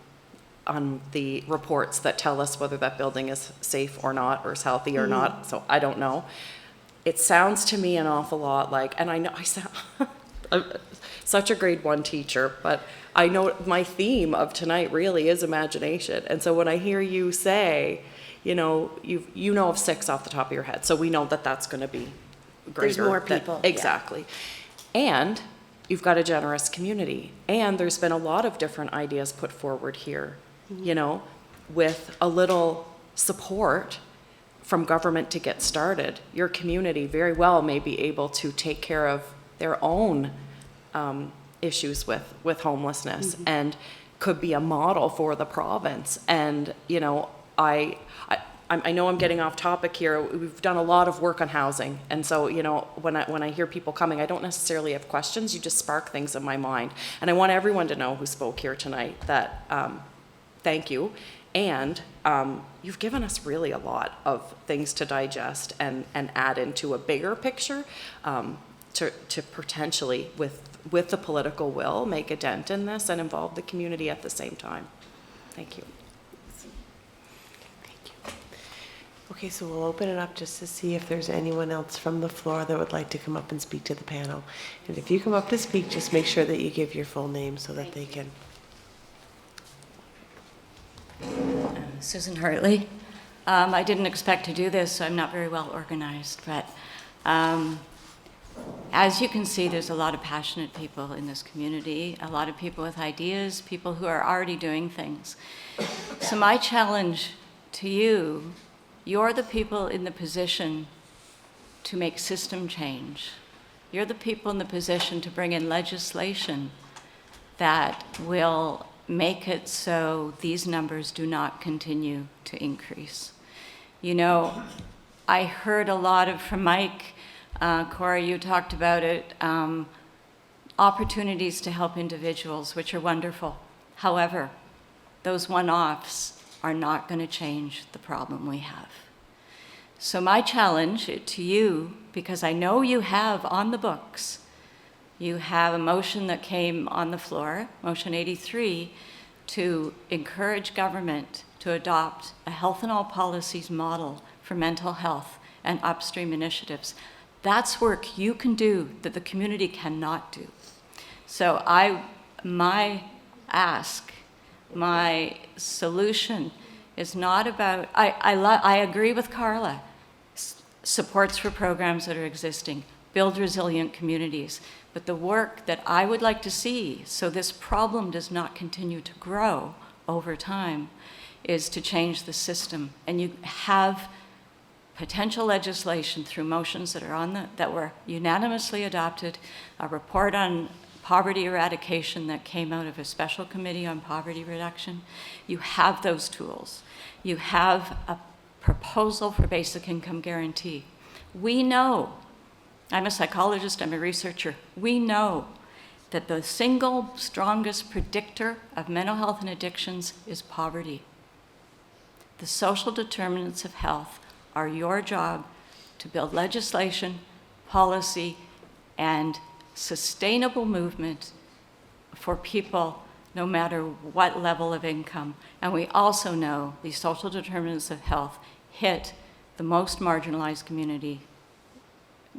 the reports that tell us whether that building is safe or not, or is healthy or not, so I don't know. It sounds to me an awful lot like, and I know I sound such a grade 1 teacher, but I know my theme of tonight really is imagination. And so when I hear you say, you know of 6 off the top of your head, so we know that that's going to be greater. There's more people. Exactly. And you've got a generous community, and there's been a lot of different ideas put forward here, with a little support from government to get started. Your community very well may be able to take care of their own issues with homelessness, and could be a model for the province. And I know I'm getting off topic here. We've done a lot of work on housing, and so when I hear people coming, I don't necessarily have questions. You just spark things in my mind, and I want everyone to know who spoke here tonight that thank you, and you've given us really a lot of things to digest and add into a bigger picture to potentially, with the political will, make a dent in this and involve the community at the same time. Thank you. Okay, so we'll open it up just to see if there's anyone else from the floor that would like to come up and speak to the panel. And if you come up to speak, just make sure that you give your full name so that they can. Susan Hartley. I didn't expect to do this, so I'm not very well organized, but As you can see, there's a lot of passionate people in this community, a lot of people with ideas, people who are already doing things. So my challenge to you, you're the people in the position to make system change. You're the people in the position to bring in legislation that will make it so these numbers do not continue to increase. You know, I heard a lot from Mike, Cora, you talked about it, opportunities to help individuals, which are wonderful. However, those one-offs are not going to change the problem we have. So my challenge to you, because I know you have on the books, you have a motion that came on the floor, motion 83, to encourage government to adopt a health and all policies model for mental health and upstream initiatives. That's work you can do that the community cannot do. So my ask, my solution is not about, I agree with Carla, supports for programs that are existing, build resilient communities. But the work that I would like to see, so this problem does not continue to grow over time, is to change the system. And you have potential legislation through motions that are that were unanimously adopted, a report on poverty eradication that came out of a special committee on poverty reduction. You have those tools. You have a proposal for basic income guarantee. We know, I'm a psychologist, I'm a researcher, we know that the single strongest predictor of mental health and addictions is poverty. The social determinants of health are your job to build legislation, policy, and sustainable movement for people no matter what level of income. And we also know these social determinants of health hit the most marginalized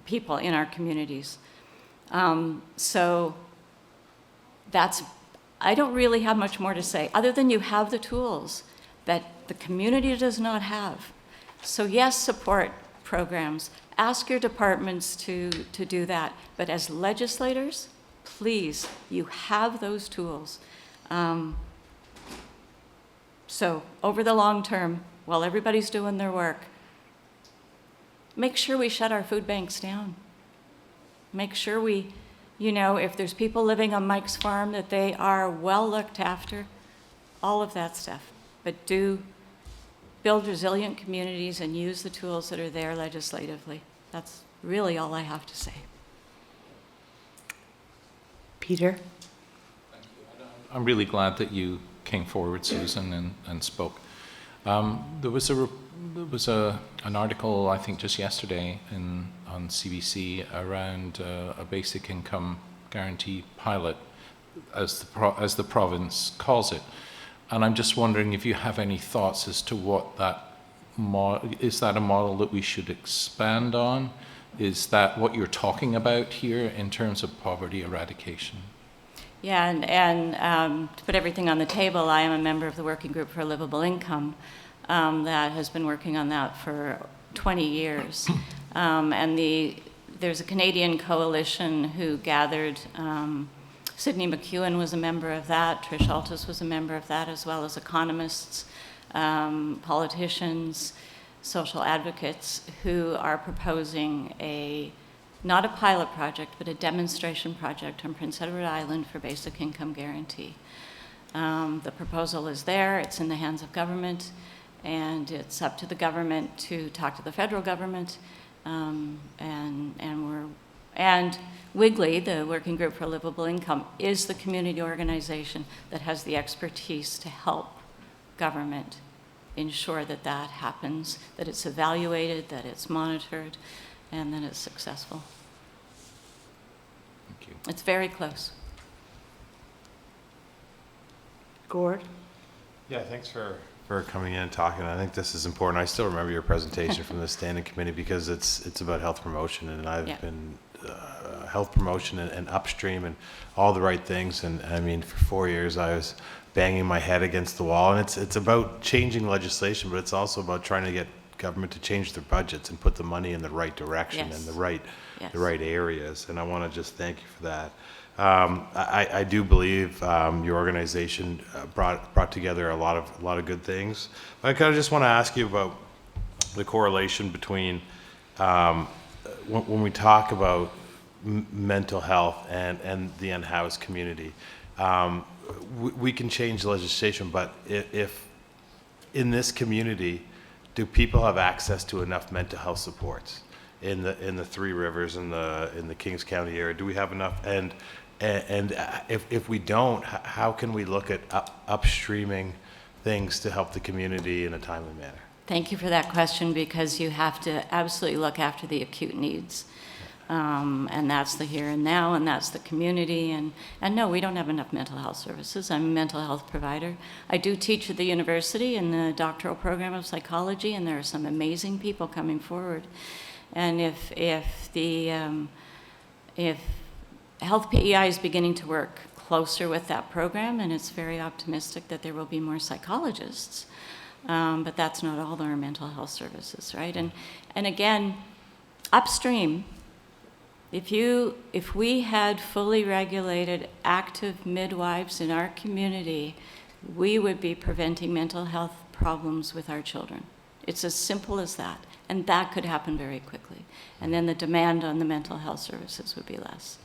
people in our communities. So I don't really have much more to say, other than you have the tools that the community does not have. So yes, support programs, ask your departments to do that, but as legislators, please, you have those tools. So over the long term, while everybody's doing their work, make sure we shut our food banks down. Make sure we, if there's people living on Mike's farm, that they are well looked after, all of that stuff. But do build resilient communities and use the tools that are there legislatively. That's really all I have to say. Peter? I'm really glad that you came forward, Susan, and spoke. There was an article, I think, just yesterday on CBC around a basic income guarantee pilot, as the province calls it. And I'm just wondering if you have any thoughts as to what is that a model that we should expand on? Is that what you're talking about here in terms of poverty eradication? Yeah, and to put everything on the table, I am a member of the Working Group for a Livable Income that has been working on that for 20 years. And there's a Canadian coalition who gathered, Sidney McEwen was a member of that, Trish Altus was a member of that, as well as economists, politicians, social advocates who are proposing not a pilot project, but a demonstration project on Prince Edward Island for basic income guarantee. The proposal is there, it's in the hands of government, and it's up to the government to talk to the federal government, and Wigley, the Working Group for Livable Income, is the community organization that has the expertise to help government ensure that that happens, that it's evaluated, that it's monitored, and that it's successful. Thank you. It's very close. Gord? Yeah, thanks for coming in and talking. I think this is important. I still remember your presentation from the standing committee because it's about health promotion, and I've been health promotion and upstream and all the right things. And I mean, for 4 years I was banging my head against the wall, and it's about changing legislation, but it's also about trying to get government to change their budgets and put the money in the right direction Yes. and the right Yes. areas. And I want to just thank you for that. I do believe your organization brought together a lot of good things. But I kind of just want to ask you about the correlation between when we talk about mental health and the unhoused community. We can change legislation, but if in this community, do people have access to enough mental health supports in the Three Rivers in the Kings County area? Do we have enough? And if we don't, how can we look at upstreaming things to help the community in a timely manner? Thank you for that question, because you have to absolutely look after the acute needs. And that's the here and now, and that's the community. And no, we don't have enough mental health services. I'm a mental health provider. I do teach at the university in the doctoral program of psychology, and there are some amazing people coming forward. And if Health PEI is beginning to work closer with that program, and it's very optimistic that there will be more psychologists. But that's not all our mental health services, right? And again, upstream, if we had fully regulated active midwives in our community, we would be preventing mental health problems with our children. It's as simple as that. And that could happen very quickly. And then the demand on the mental health services would be less.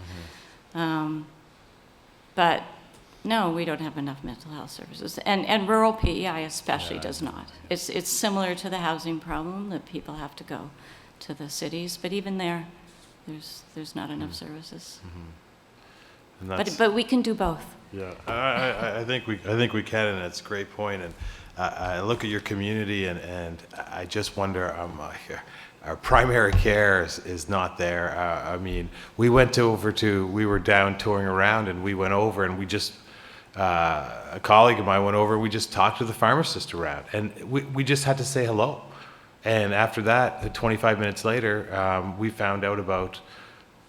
But no, we don't have enough mental health services. And rural PEI especially does not. It's similar to the housing problem, that people have to go to the cities. But even there's not enough services. And that's, But we can do both. yeah, I think we can, and it's a great point. And I look at your community, and I just wonder, our primary care is not there. I mean, we were down touring around, and we went over, and a colleague of mine went over, we just talked to the pharmacist around, and we just had to say hello. And after that, 25 minutes later, we found out about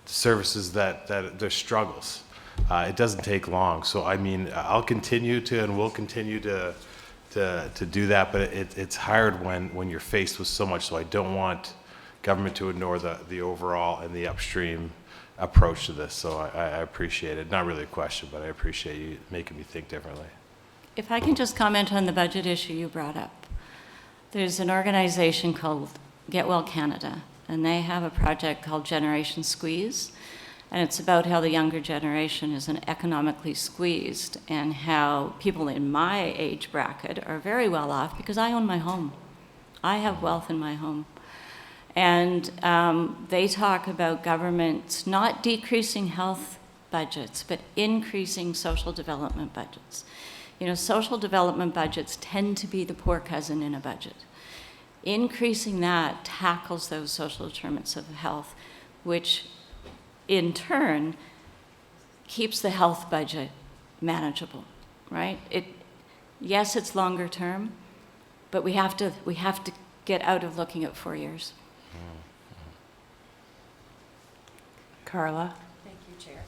services that their struggles. It doesn't take long. So, I mean, I'll continue to, and we'll continue to do that, but it's hard when you're faced with so much. So I don't want government to ignore the overall and the upstream approach to this. So I appreciate it. Not really a question, but I appreciate you making me think differently. If I can just comment on the budget issue you brought up. There's an organization called Get Well Canada, and they have a project called Generation Squeeze, and it's about how the younger generation is economically squeezed, and how people in my age bracket are very well off, because I own my home. I have wealth in my home. And they talk about governments not decreasing health budgets, but increasing social development budgets. You know, social development budgets tend to be the poor cousin in a budget. Increasing that tackles those social determinants of health, which in turn keeps the health budget manageable, right? Yes, it's longer term, but we have to get out of looking at 4 years. Carla? Thank you, Chair.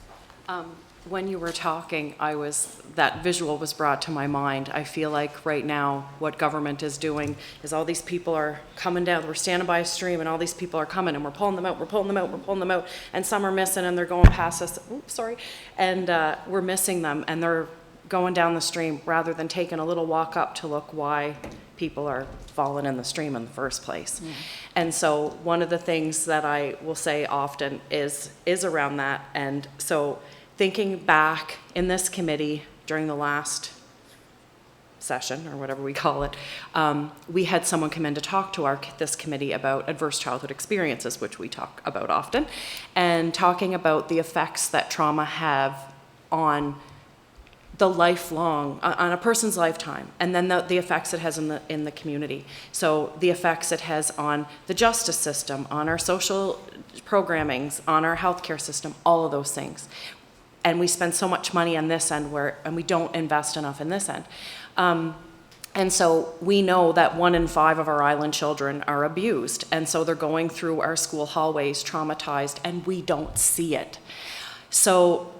When you were talking, that visual was brought to my mind. I feel like right now, what government is doing is all these people are coming down, we're standing by a stream, and all these people are coming, and we're pulling them out, and some are missing, and they're going past us, and we're missing them, and they're going down the stream, rather than taking a little walk up to look why people are falling in the stream in the first place. Yeah. And so one of the things that I will say often is around that. And so thinking back in this committee during the last session, or whatever we call it, we had someone come in to talk to this committee about adverse childhood experiences, which we talk about often, and talking about the effects that trauma have on the lifelong, on a person's lifetime, and then the effects it has in the community. So the effects it has on the justice system, on our social programmings, on our healthcare system, all of those things. And we spend so much money on this end and we don't invest enough in this end. And so we know that 1 in 5 of our island children are abused. And so they're going through our school hallways traumatized, and we don't see it. So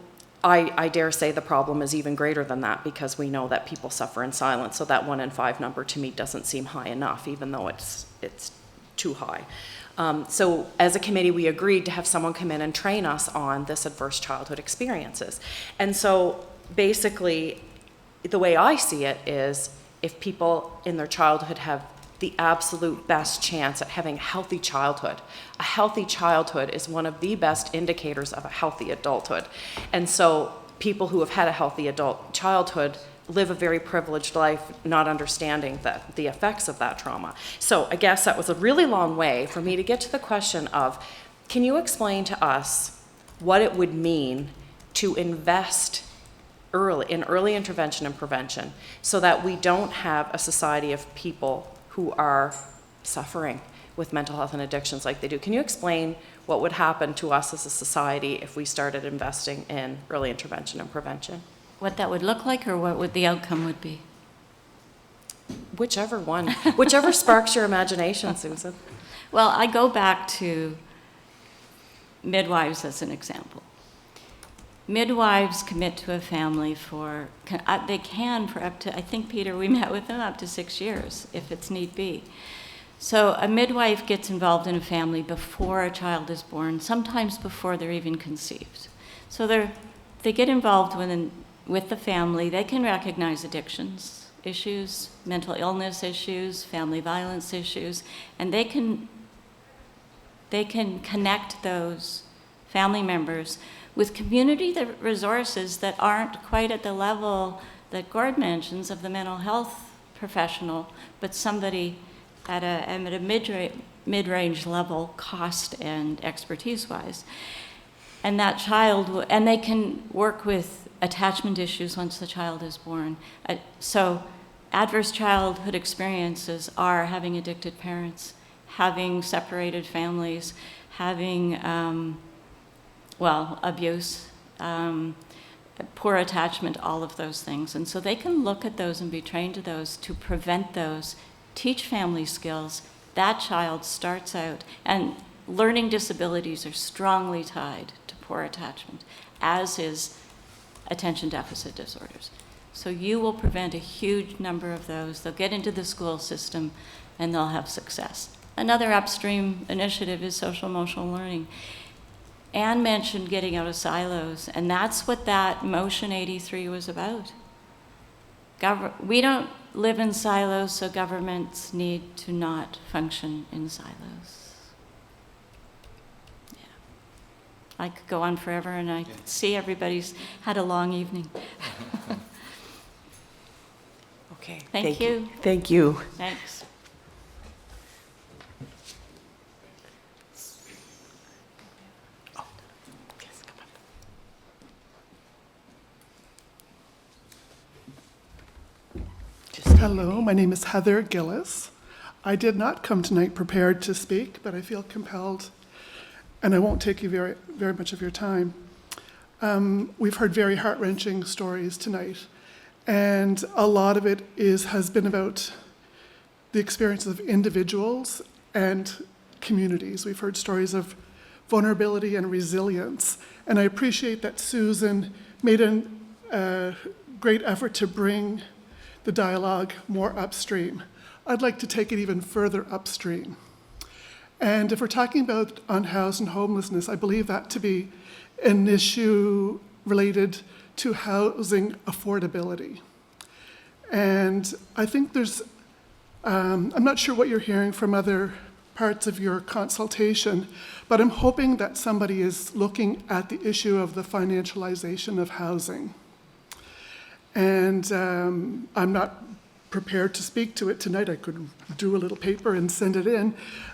I dare say the problem is even greater than that, because we know that people suffer in silence. So that 1 in 5 number to me doesn't seem high enough, even though it's too high. So as a committee, we agreed to have someone come in and train us on this adverse childhood experiences. And so basically, the way I see it is if people in their childhood have the absolute best chance at having a healthy childhood is one of the best indicators of a healthy adulthood. And so people who have had a healthy adult childhood live a very privileged life, not understanding the effects of that trauma. So I guess that was a really long way for me to get to the question of, can you explain to us what it would mean to invest in early intervention and prevention so that we don't have a society of people who are suffering with mental health and addictions like they do? Can you explain what would happen to us as a society if we started investing in early intervention and prevention? What that would look like, or what would the outcome would be? Whichever one, whichever sparks your imagination, Susan. Well, I go back to midwives as an example. Midwives commit to a family they can for up to, I think, Peter, we met with them up to 6 years, if it's need be. So a midwife gets involved in a family before a child is born, sometimes before they're even conceived. So they get involved with the family. They can recognize addictions issues, mental illness issues, family violence issues, and they can connect those family members with community resources that aren't quite at the level that Gord mentions of the mental health professional, but somebody at a mid-range level, cost and expertise-wise. And that child, and they can work with attachment issues once the child is born. So adverse childhood experiences are having addicted parents, having separated families, having abuse, poor attachment, all of those things. And so they can look at those and be trained to those to prevent those, teach family skills. That child starts out, and learning disabilities are strongly tied to poor attachment, as is attention deficit disorders. So you will prevent a huge number of those. They'll get into the school system and they'll have success. Another upstream initiative is social emotional learning. Anne mentioned getting out of silos, and that's what that Motion 83 was about. We don't live in silos, so governments need to not function in silos. Yeah. I could go on forever, and I see everybody's had a long evening. Okay. Thank you. Thank you. Thanks. Hello, my name is Heather Gillis. I did not come tonight prepared to speak, but I feel compelled, and I won't take you very, very much of your time. We've heard very heart-wrenching stories tonight, and a lot of it has been about the experiences of individuals and communities. We've heard stories of vulnerability and resilience, and I appreciate that Susan made a great effort to bring the dialogue more upstream. I'd like to take it even further upstream. And if we're talking about unhoused and homelessness, I believe that to be an issue related to housing affordability. And I think I'm not sure what you're hearing from other parts of your consultation, but I'm hoping that somebody is looking at the issue of the financialization of housing. And I'm not prepared to speak to it tonight. I could do a little paper and send it in.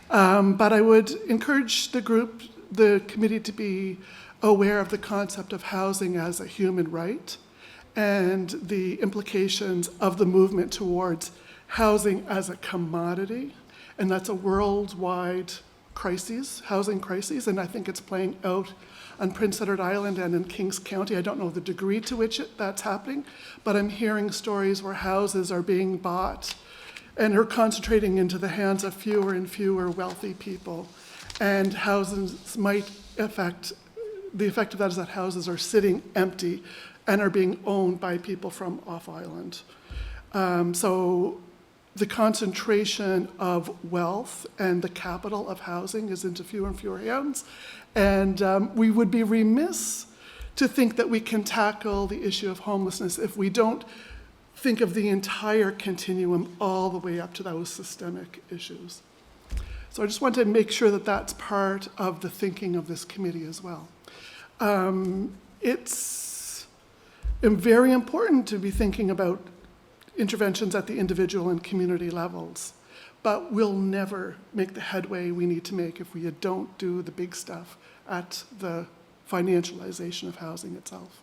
But I would encourage the committee to be aware of the concept of housing as a human right and the implications of the movement towards housing as a commodity. And that's a worldwide housing crisis, and I think it's playing out on Prince Edward Island and in Kings County. I don't know the degree to which that's happening, but I'm hearing stories where houses are being bought and are concentrating into the hands of fewer and fewer wealthy people. And houses might the effect of that is that houses are sitting empty and are being owned by people from off-island. So the concentration of wealth and the capital of housing is into fewer and fewer hands. And we would be remiss to think that we can tackle the issue of homelessness if we don't think of the entire continuum all the way up to those systemic issues. So I just want to make sure that that's part of the thinking of this committee as well. It's very important to be thinking about interventions at the individual and community levels, but we'll never make the headway we need to make if we don't do the big stuff at the financialization of housing itself.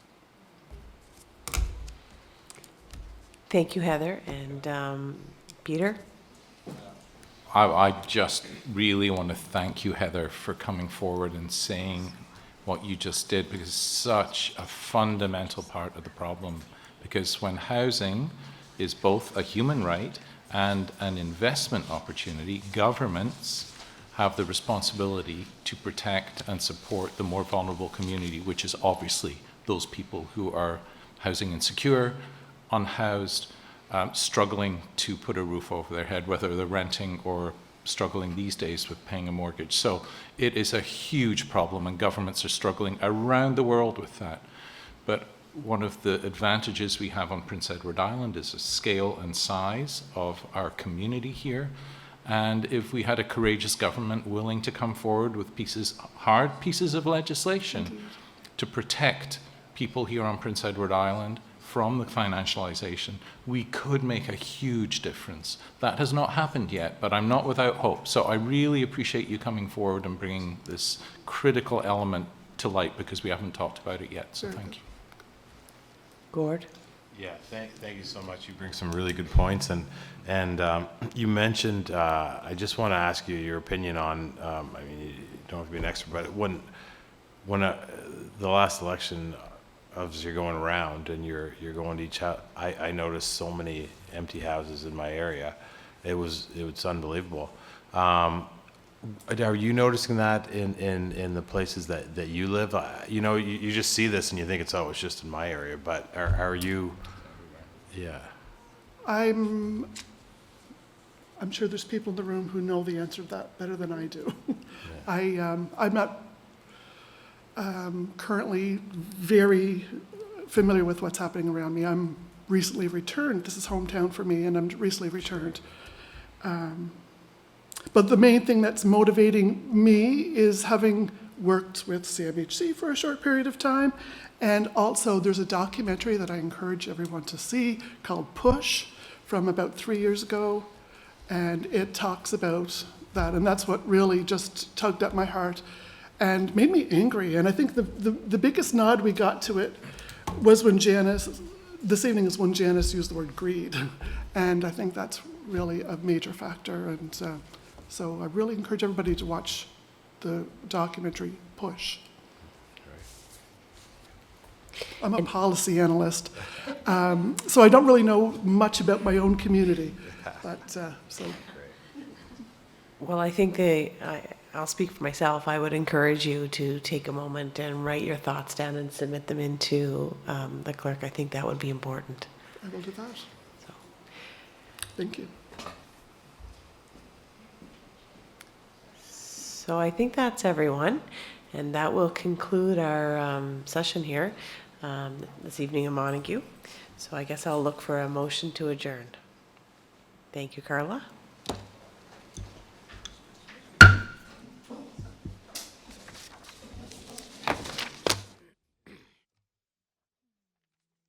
Thank you, Heather. And Peter? I just really want to thank you, Heather, for coming forward and saying what you just did, because it's such a fundamental part of the problem. Because when housing is both a human right and an investment opportunity, governments have the responsibility to protect and support the more vulnerable community, which is obviously those people who are housing insecure, unhoused, struggling to put a roof over their head, whether they're renting or struggling these days with paying a mortgage. So it is a huge problem, and governments are struggling around the world with that. But one of the advantages we have on Prince Edward Island is the scale and size of our community here. And if we had a courageous government willing to come forward with hard pieces of legislation to protect people here on Prince Edward Island from the financialization, we could make a huge difference. That has not happened yet, but I'm not without hope. So I really appreciate you coming forward and bringing this critical element to light, because we haven't talked about it yet. So thank you. Gord? Yeah, thank you so much. You bring some really good points, and you mentioned. I just want to ask you your opinion on. I mean, you don't have to be an expert, but when the last election, as you're going around and you're going to each house, I noticed so many empty houses in my area. It's unbelievable. Are you noticing that in the places that you live? You just see this and you think it's just in my area, but are you? Yeah. I'm sure there's people in the room who know the answer to that better than I do. Yeah. I'm not currently very familiar with what's happening around me. I'm recently returned. This is hometown for me, and I'm recently returned. But the main thing that's motivating me is having worked with CMHC for a short period of time, and also there's a documentary that I encourage everyone to see called Push from about 3 years ago, and it talks about that, and that's what really just tugged at my heart and made me angry. And I think the biggest nod we got to it was when this evening is when Janice used the word greed, and I think that's really a major factor. And so I really encourage everybody to watch the documentary Push. I'm a policy analyst, so I don't really know much about my own community, but so. Well, I think I'll speak for myself. I would encourage you to take a moment and write your thoughts down and submit them into the clerk. I think that would be important. I will do that. Thank you. So I think that's everyone, and that will conclude our session here this evening in Montague. So I guess I'll look for a motion to adjourn. Thank you, Carla.